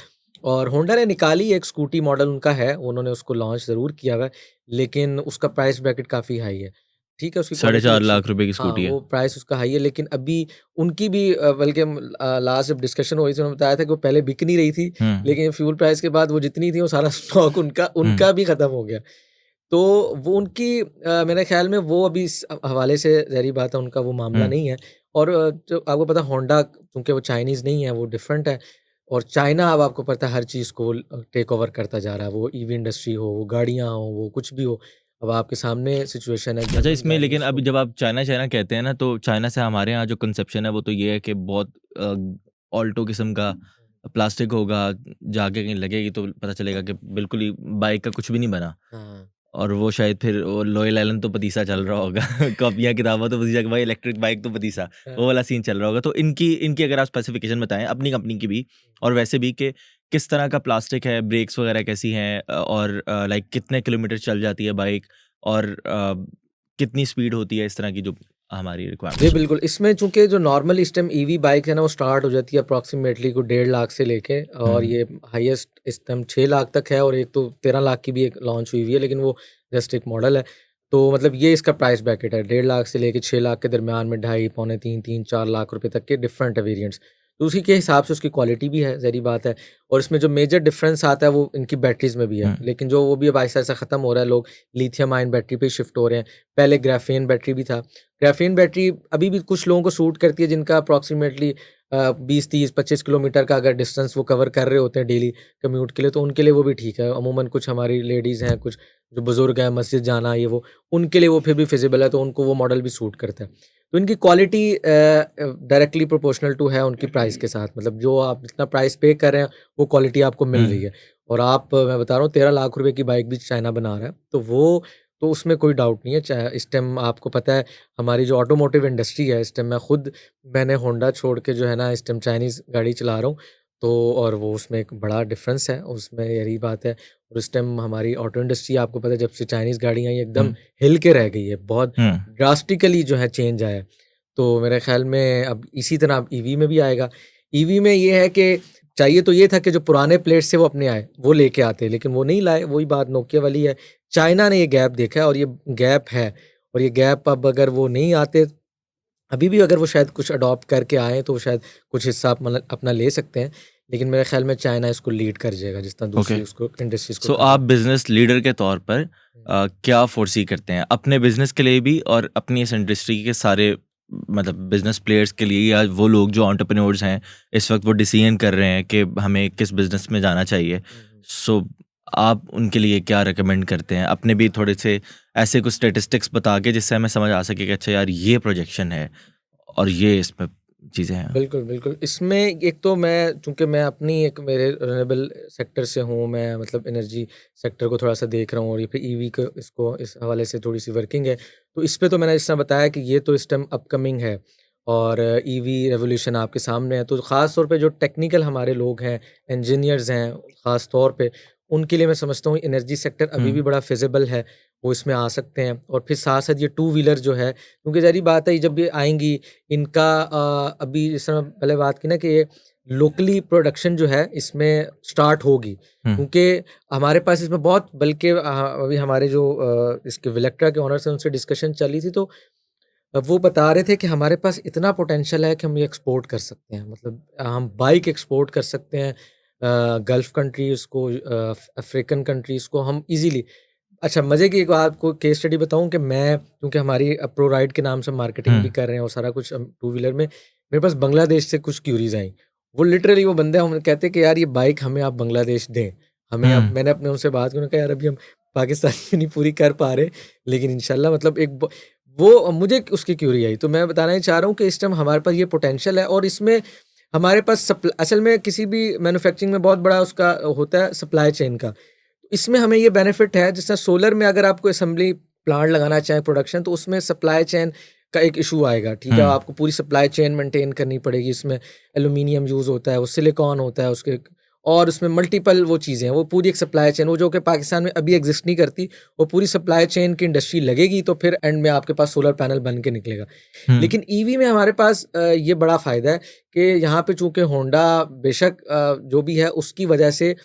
और होंडा ने निकाली, एक स्कूटी मॉडल उनका है, उन्होंने उसको लॉन्च ज़रूर किया हुआ है, लेकिन उसका प्राइस ब्रैकेट काफ़ी हाई है। ठीक है, उसकी साढ़े क्वालिटी 4 अच्छी, लाख रुपए की हाँ, स्कूटी है। वो प्राइस उसका हाई है, लेकिन अभी उनकी भी बल्कि लास्ट जब डिस्कशन हुई थी, उन्होंने बताया था कि वो पहले बिक नहीं रही थी, हुँ, लेकिन फ्यूल प्राइस के बाद वो जितनी थी वो सारा स्टॉक उनका हुँ, उनका भी ख़त्म हो गया। तो वो उनकी मेरे ख़्याल में वो अभी इस हवाले से ज़ाहिर बात है उनका वो मामला हुँ। नहीं है। और जो आपको पता है होंडा, चूँकि वो चाइनीज़ नहीं है, वो डिफरेंट है, और चाइना अब आपको पता है हर चीज़ को टेक ओवर करता जा रहा है, वो ईवी इंडस्ट्री हो, वो गाड़ियाँ हों, वो कुछ भी हो। अब आपके सामने सिचुएशन है, अच्छा, जर्मन इसमें लेकिन गाड़ियों अभी को। जब आप चाइना चाइना कहते हैं ना, तो चाइना से हमारे यहाँ जो कंसेप्शन है वो तो ये है कि बहुत ऑल्टो किस्म का प्लास्टिक होगा, जाके कहीं लगेगी तो पता चलेगा कि बिल्कुल ही बाइक का कुछ भी नहीं बना। हाँ, और वो शायद फिर वो लॉयल आइलैंड तो पतीसा चल रहा होगा। कॉपियाँ किताबें तो पतीसा कि भाई इलेक्ट्रिक बाइक तो पतीसा, हाँ। वो वाला सीन चल रहा होगा। तो इनकी इनकी अगर आप स्पेसिफिकेशन बताएँ अपनी कंपनी की भी, और वैसे भी, कि किस तरह का प्लास्टिक है, ब्रेक्स वगैरह कैसी हैं, और लाइक कितने किलोमीटर चल जाती है बाइक, और कितनी स्पीड होती है, इस तरह की जो हमारी जी, रिक्वायरमेंट्स हैं। बिल्कुल। इसमें चूँकि जो नॉर्मल इस टाइम ईवी बाइक है ना, वो स्टार्ट हो जाती है अप्रॉक्सिमेटली को 1.5 लाख से लेके, और हुँ, ये हाईएस्ट इस टाइम 6 लाख तक है, और एक तो 13 लाख की भी एक लॉन्च हुई हुई है, लेकिन वो जस्ट एक मॉडल है। तो मतलब ये इसका प्राइस ब्रैकेट है, 1.5 लाख से लेके 6 लाख के दरमियान में, ढाई, पौने 3, 3, 4 लाख रुपए तक के डिफरेंट है वेरिएंट्स। तो उसी के हिसाब से उसकी क्वालिटी भी है, ज़ाहिर बात है। और इसमें जो मेजर डिफरेंस आता है वो इनकी बैटरीज़ में भी है। हुँ, लेकिन जो वो भी अब आहिस्ता-आहिस्ता ख़त्म हो रहा है, लोग लिथियम आयन बैटरी पे शिफ्ट हो रहे हैं। पहले ग्राफेन बैटरी भी था। ग्राफेन बैटरी अभी भी कुछ लोगों को सूट करती है जिनका अप्रॉक्सिमेटली 20, 30, 25 किलोमीटर का अगर डिस्टेंस वो कवर कर रहे होते हैं डेली कम्यूट के लिए, तो उनके लिए वो भी ठीक है। अमूमन कुछ हमारी लेडीज़ हैं, कुछ जो बुज़ुर्ग हैं, मस्जिद जाना ये वो, उनके लिए वो फिर भी फिज़िबल है, तो उनको वो मॉडल भी सूट करता है। तो इनकी क्वालिटी डायरेक्टली प्रोपोर्शनल टू है उनकी प्राइस के साथ, मतलब जो आप जितना प्राइस पे कर रहे हैं, वो क्वालिटी आपको मिल रही हुँ, है। और आप मैं बता रहा हूँ 13 लाख रुपए की बाइक भी चाइना बना रहा है, तो वो तो उसमें कोई डाउट नहीं है। चाहे इस टाइम आपको पता है हमारी जो ऑटोमोटिव इंडस्ट्री है, इस टाइम मैंने होंडा छोड़ के जो है ना, इस टाइम चाइनीज़ गाड़ी चला रहा हूँ। तो और वो उसमें एक बड़ा डिफ़रेंस है, उसमें यही बात है। और इस टाइम हमारी ऑटो इंडस्ट्री आपको पता है जब से चाइनीज़ गाड़ियाँ आई एकदम हुँ, हिल के रह गई है, बहुत हुँ, ड्रास्टिकली जो है चेंज आया है। तो मेरे ख़्याल में अब इसी तरह अब ईवी में भी आएगा। ईवी में ये है कि चाहिए तो ये था कि जो पुराने प्लेट्स थे वो अपने आए, वो लेके आते, लेकिन वो नहीं लाए, वही बात नोकिया वाली है। चाइना ने ये गैप देखा है और ये गैप है, और ये गैप अब अगर वो नहीं आते, अभी भी अगर वो शायद कुछ अडॉप्ट करके आएँ तो शायद कुछ हिस्सा मतलब अपना ले सकते हैं। लेकिन मेरे ख़्याल में चाइना इसको लीड कर जाएगा जिस तरह ओके। दूसरी उसको इंडस्ट्रीज़ को सो कर रही आप है। बिज़नेस लीडर के तौर पर हुँ। क्या फ़ोरसी करते हैं? अपने बिज़नेस के लिए भी और अपनी इस इंडस्ट्री के सारे मतलब बिज़नेस प्लेयर्स के लिए, या वो लोग जो एंटरप्रेन्योर्स हैं, इस वक़्त वो डिसीज़न कर रहे हैं कि हमें किस बिज़नेस में जाना चाहिए। हुँ, हुँ। सो आप उनके लिए क्या रिकमेंड करते हैं? अपने भी थोड़े से ऐसे कुछ स्टैटिस्टिक्स बता के जिससे हमें समझ आ सके कि अच्छा यार ये प्रोजेक्शन है और ये इसमें चीज़ें हैं। बिल्कुल, बिल्कुल। इसमें एक तो मैं चूँकि मैं अपनी एक मेरे रिन्यूएबल सेक्टर से हूँ, मैं मतलब एनर्जी सेक्टर को थोड़ा-सा देख रहा हूँ और ये फिर ईवी को इसको इस हवाले से थोड़ी-सी वर्किंग है। तो इस पे तो मैंने जिस तरह बताया कि ये तो इस टाइम अपकमिंग है और ईवी रेवोल्यूशन आपके सामने है। तो ख़ास तौर पे जो टेक्निकल हमारे लोग हैं, इंजीनियर्स हैं ख़ास तौर पे, उनके लिए मैं समझता हूँ एनर्जी सेक्टर हुँ, अभी भी बड़ा फ़िज़िबल है, वो इसमें आ सकते हैं। और फिर साथ-साथ ये टू व्हीलर जो है, क्योंकि ज़ाहिर-सी बात है ये जब ये आएँगी इनका अभी जिस तरह पहले बात की ना कि ये लोकली प्रोडक्शन जो है इसमें स्टार्ट होगी, हुँ, क्योंकि हमारे पास इसमें बहुत बल्कि अभी हमारे जो इसके विलेक्ट्रा के ओनर से उनसे डिस्कशन चली थी, तो वो बता रहे थे कि हमारे पास इतना पोटेंशियल है कि हम ये एक्सपोर्ट कर सकते हैं, मतलब हम बाइक एक्सपोर्ट कर सकते हैं गल्फ़ कंट्रीज़ को, अफ्रीकन कंट्रीज़ को हम इजीली। अच्छा, मज़े की एक आपको केस स्टडी बताऊँ कि मैं क्योंकि हमारी प्रो राइड के नाम से मार्केटिंग हुँ, भी कर रहे हैं और सारा कुछ हम टू व्हीलर में, मेरे पास बांग्लादेश से कुछ क्यूरीज़ आई। वो लिटरली वो बंदे हम कहते हैं कि यार ये बाइक हमें आप बांग्लादेश दें। हमें हुँ। अब मैंने अपने उनसे बात की, उन्होंने कहा यार अभी हम पाकिस्तान की नहीं पूरी कर पा रहे, लेकिन इंशाल्लाह मतलब एक ब वो मुझे उसकी क्यूरी आई। तो मैं बताना ये चाह रहा हूँ कि इस टाइम हमारे पास ये पोटेंशियल है और इसमें हमारे पास असल में किसी भी मैन्युफैक्चरिंग में बहुत बड़ा उसका होता है सप्लाई चेन का। इसमें हमें ये बेनिफिट है, जैसे सोलर में अगर आपको असेंबली प्लांट लगाना चाहें प्रोडक्शन, तो उसमें सप्लाई चेन का एक इशू आएगा, ठीक है? हुँ, आपको पूरी सप्लाई चेन मेंटेन करनी पड़ेगी, इसमें एल्यूमीनियम यूज़ होता है, वो सिलिकॉन होता है उसके, और उसमें मल्टीपल वो चीज़ें हैं, वो पूरी एक सप्लाई चेन, वो जो कि पाकिस्तान में अभी एग्ज़िस्ट नहीं करती, वो पूरी सप्लाई चेन की इंडस्ट्री लगेगी तो फिर एंड में आपके पास सोलर पैनल बन के निकलेगा। हुँ। लेकिन ईवी में हमारे पास ये बड़ा फ़ायदा है कि यहाँ पे चूँकि होंडा बेशक जो भी है उसकी वजह से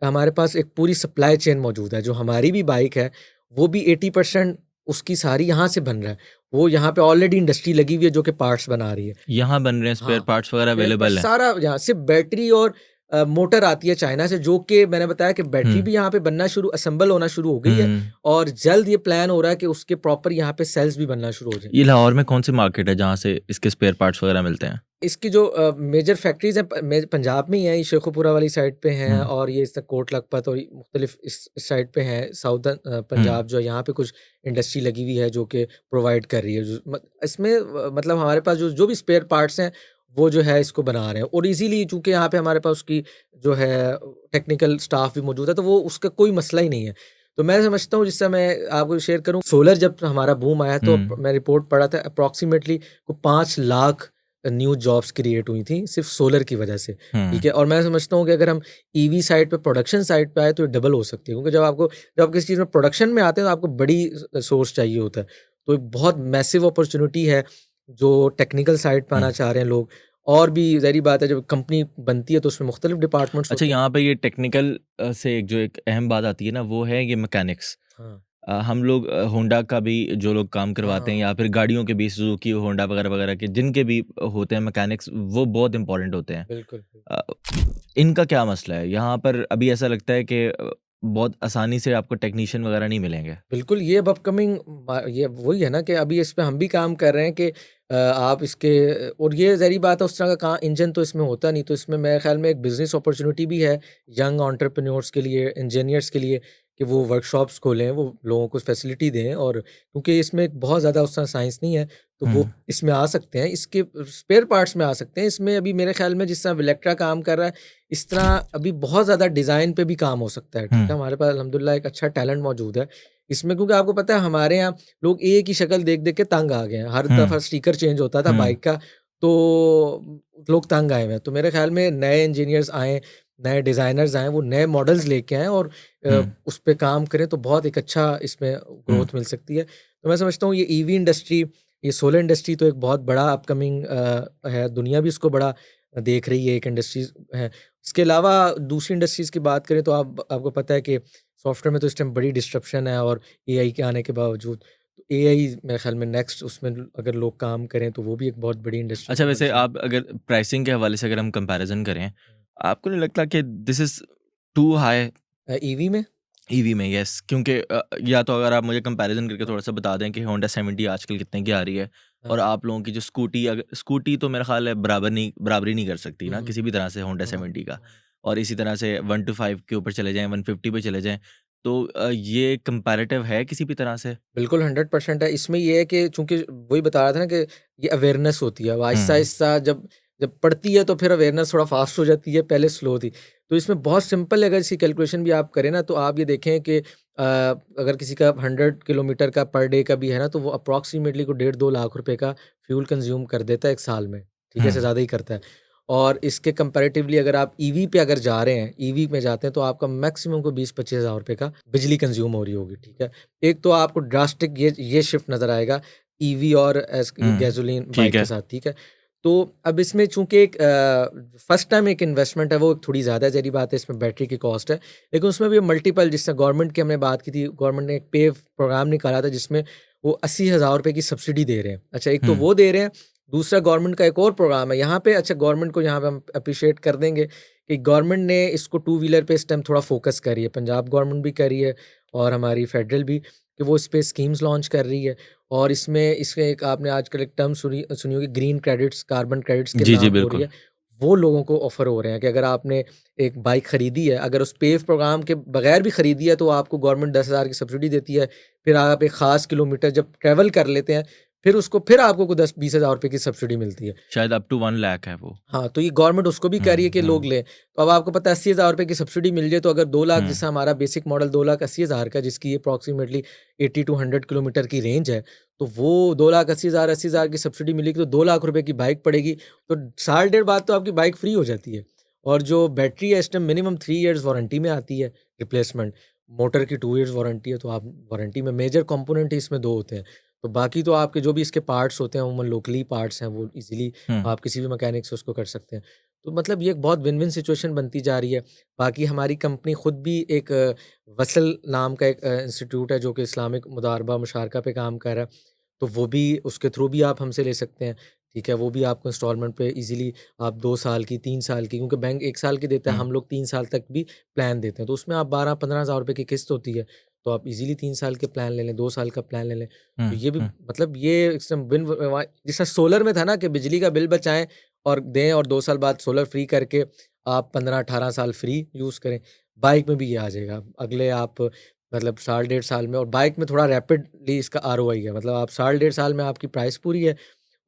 हमारे पास एक पूरी सप्लाई चेन मौजूद है। जो हमारी भी बाइक है, वो भी 80% उसकी सारी यहाँ से बन रहा है। वो यहाँ पे ऑलरेडी इंडस्ट्री लगी हुई है जो कि पार्ट्स बना रही है। यहाँ बन रहे हैं, स्पेयर हाँ, पार्ट्स वगैरह स्पेयर पार्ट अवेलेबल हैं। सारा यहाँ सिर्फ़ बैटरी और मोटर आती है चाइना से, जो कि मैंने बताया कि बैटरी हुँ, भी यहाँ पे बनना शुरू असेंबल होना शुरू हो गई है हुँ। और जल्द ये प्लान हो रहा है कि उसके प्रॉपर यहाँ पे सेल्स भी बनना शुरू हो जाएँ। ये लाहौर में कौन-सी मार्केट है जहाँ से इसके स्पेयर पार्ट्स वगैरह मिलते हैं? इसकी जो मेजर फैक्ट्रीज़ हैं पंजाब में ही हैं, ये शेखुपुरा वाली साइड पे हैं हुँ, और ये इस तरह कोट लखपत और मुख्तलिफ इस साइड पे हैं। साउदर्न हुँ, पंजाब जो है यहाँ पे कुछ इंडस्ट्री लगी हुई है जो कि प्रोवाइड कर रही है। जो इसमें मतलब हमारे पास जो जो भी स्पेयर पार्ट्स हैं, वो जो है इसको बना रहे हैं और इज़िली चूँकि यहाँ पे हमारे पास उसकी जो है टेक्निकल स्टाफ भी मौजूद है, तो वो उसका कोई मसला ही नहीं है। तो मैं समझता हूँ, जिससे मैं आपको शेयर करूँ, सोलर जब हमारा बूम आया तो हुँ, मैं रिपोर्ट पढ़ा था अप्रॉक्सिमेटली को 5 लाख न्यू जॉब्स क्रिएट हुई थी सिर्फ सोलर की वजह से, हुँ। ठीक है? और मैं समझता हूँ कि अगर हम ईवी साइड पे प्रोडक्शन साइड पे आए तो ये डबल हो सकती है, क्योंकि जब आप किसी चीज़ में प्रोडक्शन में आते हैं तो आपको बड़ी सोर्स चाहिए होता है। तो एक बहुत मैसिव अपॉर्च्युनिटी है जो टेक्निकल साइड पे हुँ। आना चाह रहे हैं लोग। और भी ज़ाहिर बात है, जब कंपनी बनती है तो उसमें मुख्तलिफ डिपार्टमेंट्स अच्छा, होते हैं। यहाँ पे ये टेक्निकल से एक जो एक अहम बात आती है ना, वो है ये मैकेनिक्स। हाँ। हम लोग होंडा का भी जो लोग काम करवाते हैं हाँ, या फिर गाड़ियों के भी सुजुकी होंडा वगैरह वगैरह के जिनके भी होते हैं मैकेनिक्स, वो बहुत इंपॉर्टेंट होते हैं। बिल्कुल, बिल्कुल। अ, इनका क्या मसला है यहाँ पर? अभी ऐसा लगता है कि बहुत आसानी से आपको टेक्नीशियन वगैरह नहीं मिलेंगे। बिल्कुल, ये अब अपकमिंग ये वही है ना कि अभी इस पे हम भी काम कर रहे हैं कि आप इसके और ये ज़ाहिर बात है उस तरह का कहाँ इंजन तो इसमें होता नहीं, तो इसमें मेरे ख़्याल में एक बिज़नेस अपॉर्च्युनिटी भी है यंग एंटरप्रेन्योर्स के लिए, इंजीनियर्स के लिए कि वो वर्कशॉप्स खोलें, वो लोगों को फैसिलिटी दें और क्योंकि इसमें एक बहुत ज़्यादा उस तरह साइंस नहीं है, तो वो हुँ, इसमें आ सकते हैं, इसके स्पेयर पार्ट्स में आ सकते हैं। इसमें अभी मेरे ख़्याल में जिस तरह विलेक्ट्रा काम कर रहा है, इस तरह अभी बहुत ज़्यादा डिज़ाइन पे भी काम हो सकता है, ठीक हुँ, है? हमारे पास अल्हम्दुलिल्लाह एक अच्छा टैलेंट मौजूद है। इसमें क्योंकि आपको पता है हमारे यहाँ लोग एक ही शक्ल देख-देख के तंग आ गए हैं। हर हुँ, दफ़ा स्टिकर चेंज होता था हुँ, बाइक का, तो लोग तंग आए हुए हैं। तो मेरे ख़्याल में नए इंजीनियर्स आएँ, नए डिज़ाइनर्स आएँ, वो नए मॉडल्स लेके आएँ और हुँ, उस पे काम करें तो बहुत एक अच्छा इसमें हुँ। ग्रोथ मिल सकती है। तो मैं समझता हूँ ये ईवी इंडस्ट्री, ये सोलर इंडस्ट्री तो एक बहुत बड़ा अपकमिंग है। दुनिया भी इसको बड़ा देख रही है, एक इंडस्ट्रीज़ है। इसके अलावा दूसरी इंडस्ट्रीज़ की बात करें तो आपको पता है कि सॉफ्टवेयर में तो इस टाइम बड़ी डिस्ट्रप्शन है और एआई के आने के बावजूद तो एआई मेरे ख्याल में नेक्स्ट उसमें अगर लोग काम करें तो वो भी एक बहुत बड़ी इंडस्ट्री अच्छा, बन वैसे जाए। आप अगर प्राइसिंग के हवाले से अगर हम कंपैरिज़न करें, आपको नहीं लगता कि this is too high EV में ईवी में? यस, क्योंकि या तो अगर आप मुझे कंपैरिज़न करके थोड़ा-सा बता दें कि होंडा 70 आजकल कितने की आ रही है और हाँ, आप लोगों की जो स्कूटी तो मेरा ख़्याल है बराबरी नहीं कर सकती हुँ, ना हुँ, किसी भी तरह से होंडा हाँ, 70 का। हाँ। और इसी तरह से 1 टू 5 के ऊपर चले जाएँ, 150 पे चले जाएँ, तो ये कंपैरेटिव है किसी भी तरह से? बिल्कुल 100% है। इसमें ये है कि चूँकि वही बता रहा था ना कि ये अवेयरनेस होती है। अब हुँ, आहिस्ता-आहिस्ता जब जब बढ़ती है तो फिर अवेयरनेस थोड़ा फ़ास्ट हो जाती है, पहले स्लो थी। तो इसमें बहुत सिंपल अगर इसकी कैलकुलेशन भी आप करें ना तो आप ये देखें कि अगर किसी का 100 किलोमीटर का पर डे का भी है ना तो वो अप्रॉक्सिमेटली को डेढ़ 2 लाख रुपए का फ्यूल कंज़्यूम कर देता है 1 साल में। ठीक है? इससे हुँ, ज़्यादा ही करता है। और इसके कंपैरेटिवली अगर आप ईवी पे अगर जा रहे हैं, ईवी में जाते हैं तो आपका मैक्सिमम को 20-25 हज़ार रुपए का बिजली कंज़्यूम हो रही होगी। ठीक है? एक तो आपको ड्रास्टिक ये शिफ्ट नज़र आएगा ईवी और हुँ, गैसोलीन ठीक बाइक के है। साथ, ठीक है? तो अब इसमें चूँकि एक फर्स्ट टाइम एक इन्वेस्टमेंट है, वो थोड़ी ज़्यादा ज़ाहिर बात है, इसमें बैटरी की कॉस्ट है। लेकिन उसमें भी मल्टीपल जिससे गवर्नमेंट की हमने बात की थी, गवर्नमेंट ने एक पे प्रोग्राम निकाला था जिसमें वो 80,000 रुपए की सब्सिडी दे रहे हैं। अच्छा, एक तो हुँ, वो दे रहे हैं, दूसरा गवर्नमेंट का एक और प्रोग्राम है। यहाँ पे अच्छा गवर्नमेंट को यहाँ पे हम एप्रिशिएट कर देंगे कि गवर्नमेंट ने इसको टू व्हीलर पे इस टाइम थोड़ा फ़ोकस कर रही है। पंजाब गवर्नमेंट भी कर रही है और हमारी फेडरल भी कि वो इस पे स्कीम्स लॉन्च कर रही है और इसमें एक आपने आजकल एक टर्म सुनी होगी ग्रीन क्रेडिट्स, कार्बन क्रेडिट्स के जी, जी, नाम हो रही बिल्कुल। है। वो लोगों को ऑफ़र हो रहे हैं कि अगर आपने एक बाइक खरीदी है, अगर उस पेव प्रोग्राम के बगैर भी खरीदी है तो आपको गवर्नमेंट 10,000 की सब्सिडी देती है। फिर आप एक ख़ास किलोमीटर जब ट्रैवल कर लेते हैं, फिर आपको को 10-20 हज़ार रुपए की सब्सिडी मिलती है। शायद अप टू 1 लाख है वो। हाँ, तो ये गवर्नमेंट उसको भी कह रही है हुँ, कि लोग हुँ, लें। तो अब आपको पता है 80,000 रुपए की सब्सिडी मिल जाए तो अगर 2 लाख हुँ, जैसा हमारा बेसिक मॉडल 2,80,000 का जिसकी अप्रॉक्सिमेटली 80 टू 100 किलोमीटर की रेंज है, तो वो 2,80,000 की सब्सिडी मिलेगी तो 2 लाख रुपए की बाइक पड़ेगी। तो साल डेढ़ बाद तो आपकी बाइक फ्री हो जाती है। और जो बैटरी है इस टाइम मिनिमम 3 इयर्स वारंटी में आती है रिप्लेसमेंट। मोटर की 2 इयर्स वारंटी है तो आप वारंटी में मेजर कंपोनेंट ही इसमें 2 होते हैं। तो बाकी तो आपके जो भी इसके पार्ट्स होते हैं अमूमन लोकली पार्ट्स हैं वो ईज़िली हुँ, आप किसी भी मैकेनिक से उसको कर सकते हैं। तो मतलब ये एक बहुत विन-विन सिचुएशन बनती जा रही है। बाकी हमारी कंपनी खुद भी एक वसल नाम का एक इंस्टीट्यूट है जो कि इस्लामिक मुदारबा मुशारका पे काम कर रहा है। तो वो भी उसके थ्रू भी आप हमसे ले सकते हैं, ठीक है? वो भी आपको इंस्टॉलमेंट पे ईज़िली आप 2 साल की, 3 साल की क्योंकि बैंक 1 साल की देता है, हुँ, हम लोग 3 साल तक भी प्लान देते हैं। तो उसमें आप 12-15 हज़ार रुपए की किस्त होती है। तो आप ईज़िली 3 साल के प्लान ले लें, 2 साल का प्लान ले लें। हुँ, तो ये भी हुँ, मतलब ये एकदम विन व वा जैसा सोलर में था ना कि बिजली का बिल बचाएँ और दें और 2 साल बाद सोलर फ्री करके आप 15-18 साल फ्री यूज़ करें। बाइक में भी ये आ जाएगा। अगले आप मतलब साल डेढ़ साल में और बाइक में थोड़ा रैपिडली इसका आरओआई है। मतलब आप साल डेढ़ साल में आपकी प्राइस पूरी है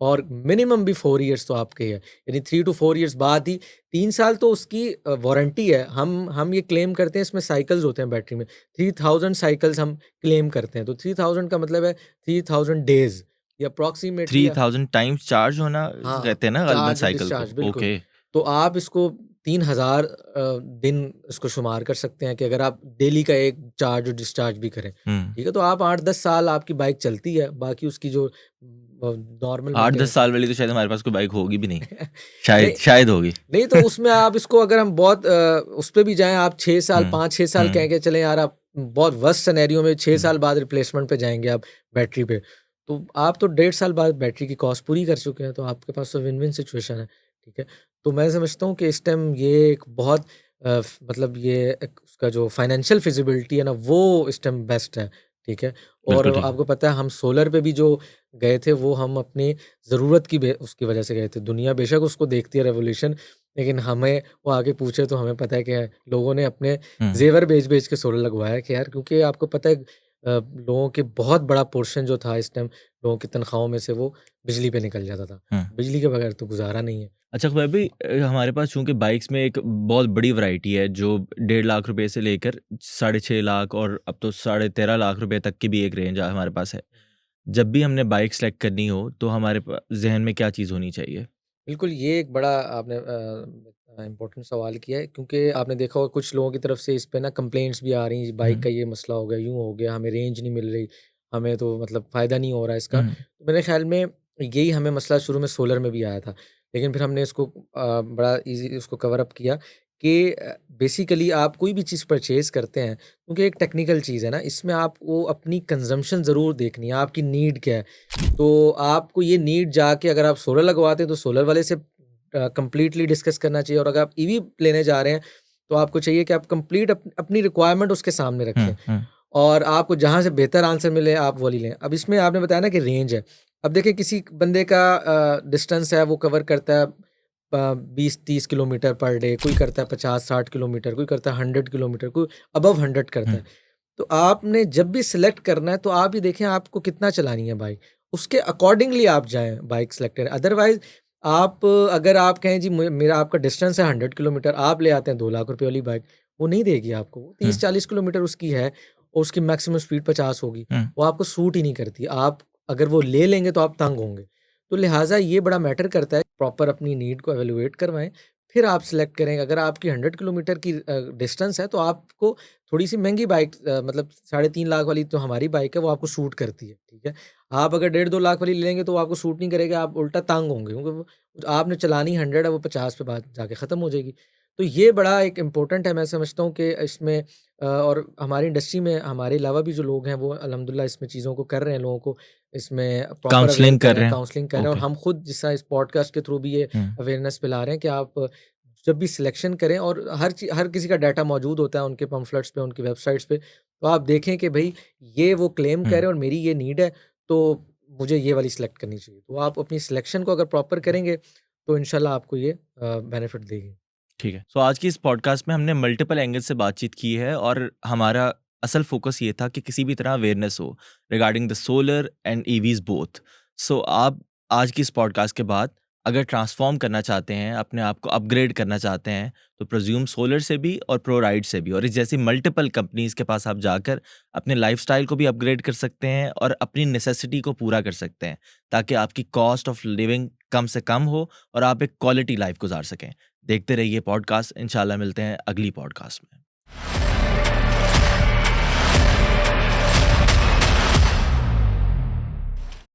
और मिनिमम भी 4 इयर्स तो आपके ही है। यानी 3 टू 4 इयर्स बाद ही 3 साल तो उसकी वारंटी है। हम ये क्लेम करते हैं इसमें साइकल्स होते हैं बैटरी में। 3000 साइकल्स हम क्लेम करते हैं। तो 3000 का मतलब है 3000 डेज़ या अप्रॉक्सिमेटली 3000 टाइम्स चार्ज होना हाँ, कहते हैं ना गालिबन चार्ज साइकिल को। डिस्चार्ज बिल्कुल। ओके। तो आप इसको 3000 दिन इसको शुमार कर सकते हैं कि अगर आप डेली का एक चार्ज और डिस्चार्ज भी करें, हुँ, ठीक है? तो आप 8-10 साल आपकी बाइक चलती है, बाकी उसकी जो नॉर्मल 8-10 मेंटेनेंस साल वाली तो शायद हमारे पास कोई बाइक होगी भी नहीं। नहीं शायद होगी। नहीं, तो उसमें आप इसको अगर हम बहुत उस पे भी जाएं, आप 6 साल 5-6 साल कह के चलें यार, आप बहुत वर्स्ट सिनेरियो में 6 साल बाद रिप्लेसमेंट पे जाएंगे आप बैटरी पे, तो आप तो 1.5 साल बाद बैटरी की कॉस्ट पूरी कर चुके हैं, तो आपके पास तो विन विन सिचुएशन है। ठीक है, तो मैं समझता हूँ कि इस टाइम ये एक बहुत मतलब ये उसका जो फाइनेंशियल फिजिबिलिटी है ना, वो इस टाइम बेस्ट है। ठीक है, और बिल्कुल ठीक है। आपको पता है हम सोलर पे भी जो गए थे वो हम अपनी ज़रूरत की उसकी वजह से गए थे। दुनिया बेशक उसको देखती है रेवोल्यूशन, लेकिन हमें वो आगे पूछे तो हमें पता है कि लोगों ने अपने ज़ेवर बेच-बेच के सोलर लगवाया है कि यार, क्योंकि आपको पता है लोगों के बहुत बड़ा पोर्शन जो था इस टाइम लोगों की तनख्वाहों में से वो बिजली पे निकल जाता था। बिजली के बगैर तो गुज़ारा नहीं है। अच्छा ख़ुबैब भाई, हमारे पास चूँकि बाइक्स में एक बहुत बड़ी वैरायटी है जो 1.5 लाख रुपए से लेकर 6.5 लाख और अब तो 13.5 लाख रुपए तक की भी एक रेंज हमारे पास है। जब भी हमने बाइक सेलेक्ट करनी हो तो हमारे ज़हन में क्या चीज़ होनी चाहिए? बिल्कुल, ये एक बड़ा आपने इम्पोर्टेंट सवाल किया है, क्योंकि आपने देखा होगा कुछ लोगों की तरफ से इस पे ना कंप्लेंट्स भी आ रही हैं, बाइक हुँ, का ये मसला हो गया, यूँ हो गया, हमें रेंज नहीं मिल रही, हमें तो मतलब फ़ायदा नहीं हो रहा है इसका। हुँ, तो मेरे ख़्याल में यही हमें मसला शुरू में सोलर में भी आया था, लेकिन फिर हमने इसको बड़ा ईज़ी उसको कवर अप किया कि बेसिकली आप कोई भी चीज़ परचेज़ करते हैं, क्योंकि एक टेक्निकल चीज़ है ना, इसमें आपको अपनी कंज़म्पशन ज़रूर देखनी है, आपकी नीड क्या है। तो आपको ये नीड जाके अगर आप सोलर लगवाते हैं तो सोलर वाले से कंप्लीटली डिस्कस करना चाहिए, और अगर आप ईवी लेने जा रहे हैं तो आपको चाहिए कि आप कंप्लीट अपनी रिक्वायरमेंट उसके सामने हुँ, रखें, हुँ, और आपको जहाँ से बेहतर आंसर मिले आप वो ले लें। अब इसमें आपने बताया ना कि रेंज है। अब देखिए किसी बंदे का डिस्टेंस है वो कवर करता है 20-30 किलोमीटर पर डे, कोई करता है 50-60 किलोमीटर, कोई करता है 100 किलोमीटर, कोई अबव 100 करता हुँ, है। तो आपने जब भी सिलेक्ट करना है तो आप ये देखें आपको कितना चलानी है बाइक, उसके अकॉर्डिंगली आप जाएँ बाइक सेलेक्ट करें। अदरवाइज़ आप अगर आप कहें जी मेरा आपका डिस्टेंस है 100 किलोमीटर, आप ले आते हैं 2 लाख रुपए वाली बाइक, वो नहीं देगी आपको। हुँ, 30-40 किलोमीटर उसकी है और उसकी मैक्सिमम स्पीड 50 होगी, हुँ, वो आपको सूट ही नहीं करती। आप अगर वो ले लेंगे तो आप तंग होंगे। तो लिहाज़ा ये बड़ा मैटर करता है, प्रॉपर अपनी नीड को इवैल्यूएट करवाएँ, फिर आप सेलेक्ट करें। अगर आपकी 100 किलोमीटर की डिस्टेंस है तो आपको थोड़ी-सी महँगी बाइक मतलब 3.5 लाख वाली तो हमारी बाइक है, वो आपको सूट करती है, ठीक है? आप अगर 1.5-2 लाख वाली ले लेंगे तो वो आपको सूट नहीं करेगा, आप उल्टा तंग होंगे, क्योंकि वो आपने चलानी 100 है, वो 50 पे बात जाके ख़त्म हो जाएगी। तो ये बड़ा एक इम्पोर्टेंट है, मैं समझता हूँ कि इसमें और हमारी इंडस्ट्री में हमारे अलावा भी जो लोग हैं वो अल्हम्दुलिल्लाह इसमें चीज़ों को कर रहे हैं, लोगों को इसमें प्रॉपर अवेयर काउंसलिंग कर कर रहे हैं, रहे हैं। काउंसलिंग कर रहे हैं, और ओके। हम खुद जिस तरह इस पॉडकास्ट के थ्रू भी ये हुँ, अवेयरनेस फैला रहे हैं कि आप जब भी सिलेक्शन करें, और हर किसी का डाटा मौजूद होता है उनके पम्फलेट्स पे, उनकी वेबसाइट्स पे, तो आप देखें कि भई ये वो क्लेम कर हुँ, रहे हैं और मेरी ये नीड है, तो मुझे ये वाली सिलेक्ट करनी चाहिए। तो आप अपनी सिलेक्शन को अगर प्रॉपर करेंगे तो इंशाल्लाह आपको ये बेनिफिट देगी। ठीक है। सो आज की इस पॉडकास्ट में हमने मल्टीपल एंगल से बातचीत की है और हमारा असल फ़ोकस ये था कि किसी भी तरह अवेयरनेस हो regarding the solar and EVs both. So आप आज की इस पॉडकास्ट के बाद अगर ट्रांसफ़ॉर्म करना चाहते हैं, अपने आप को अपग्रेड करना चाहते हैं, तो प्रेज़्यूम सोलर से भी और प्रोराइड से भी और इस जैसी मल्टीपल कंपनीज़ के पास आप जाकर अपने लाइफ़स्टाइल को भी अपग्रेड कर सकते हैं और अपनी नेसेसिटी को पूरा कर सकते हैं, ताकि आपकी कॉस्ट ऑफ लिविंग कम से कम हो और आप एक क्वालिटी लाइफ़ गुज़ार सकें। देखते रहिए पॉडकास्ट, इंशाल्लाह मिलते हैं अगली पॉडकास्ट में।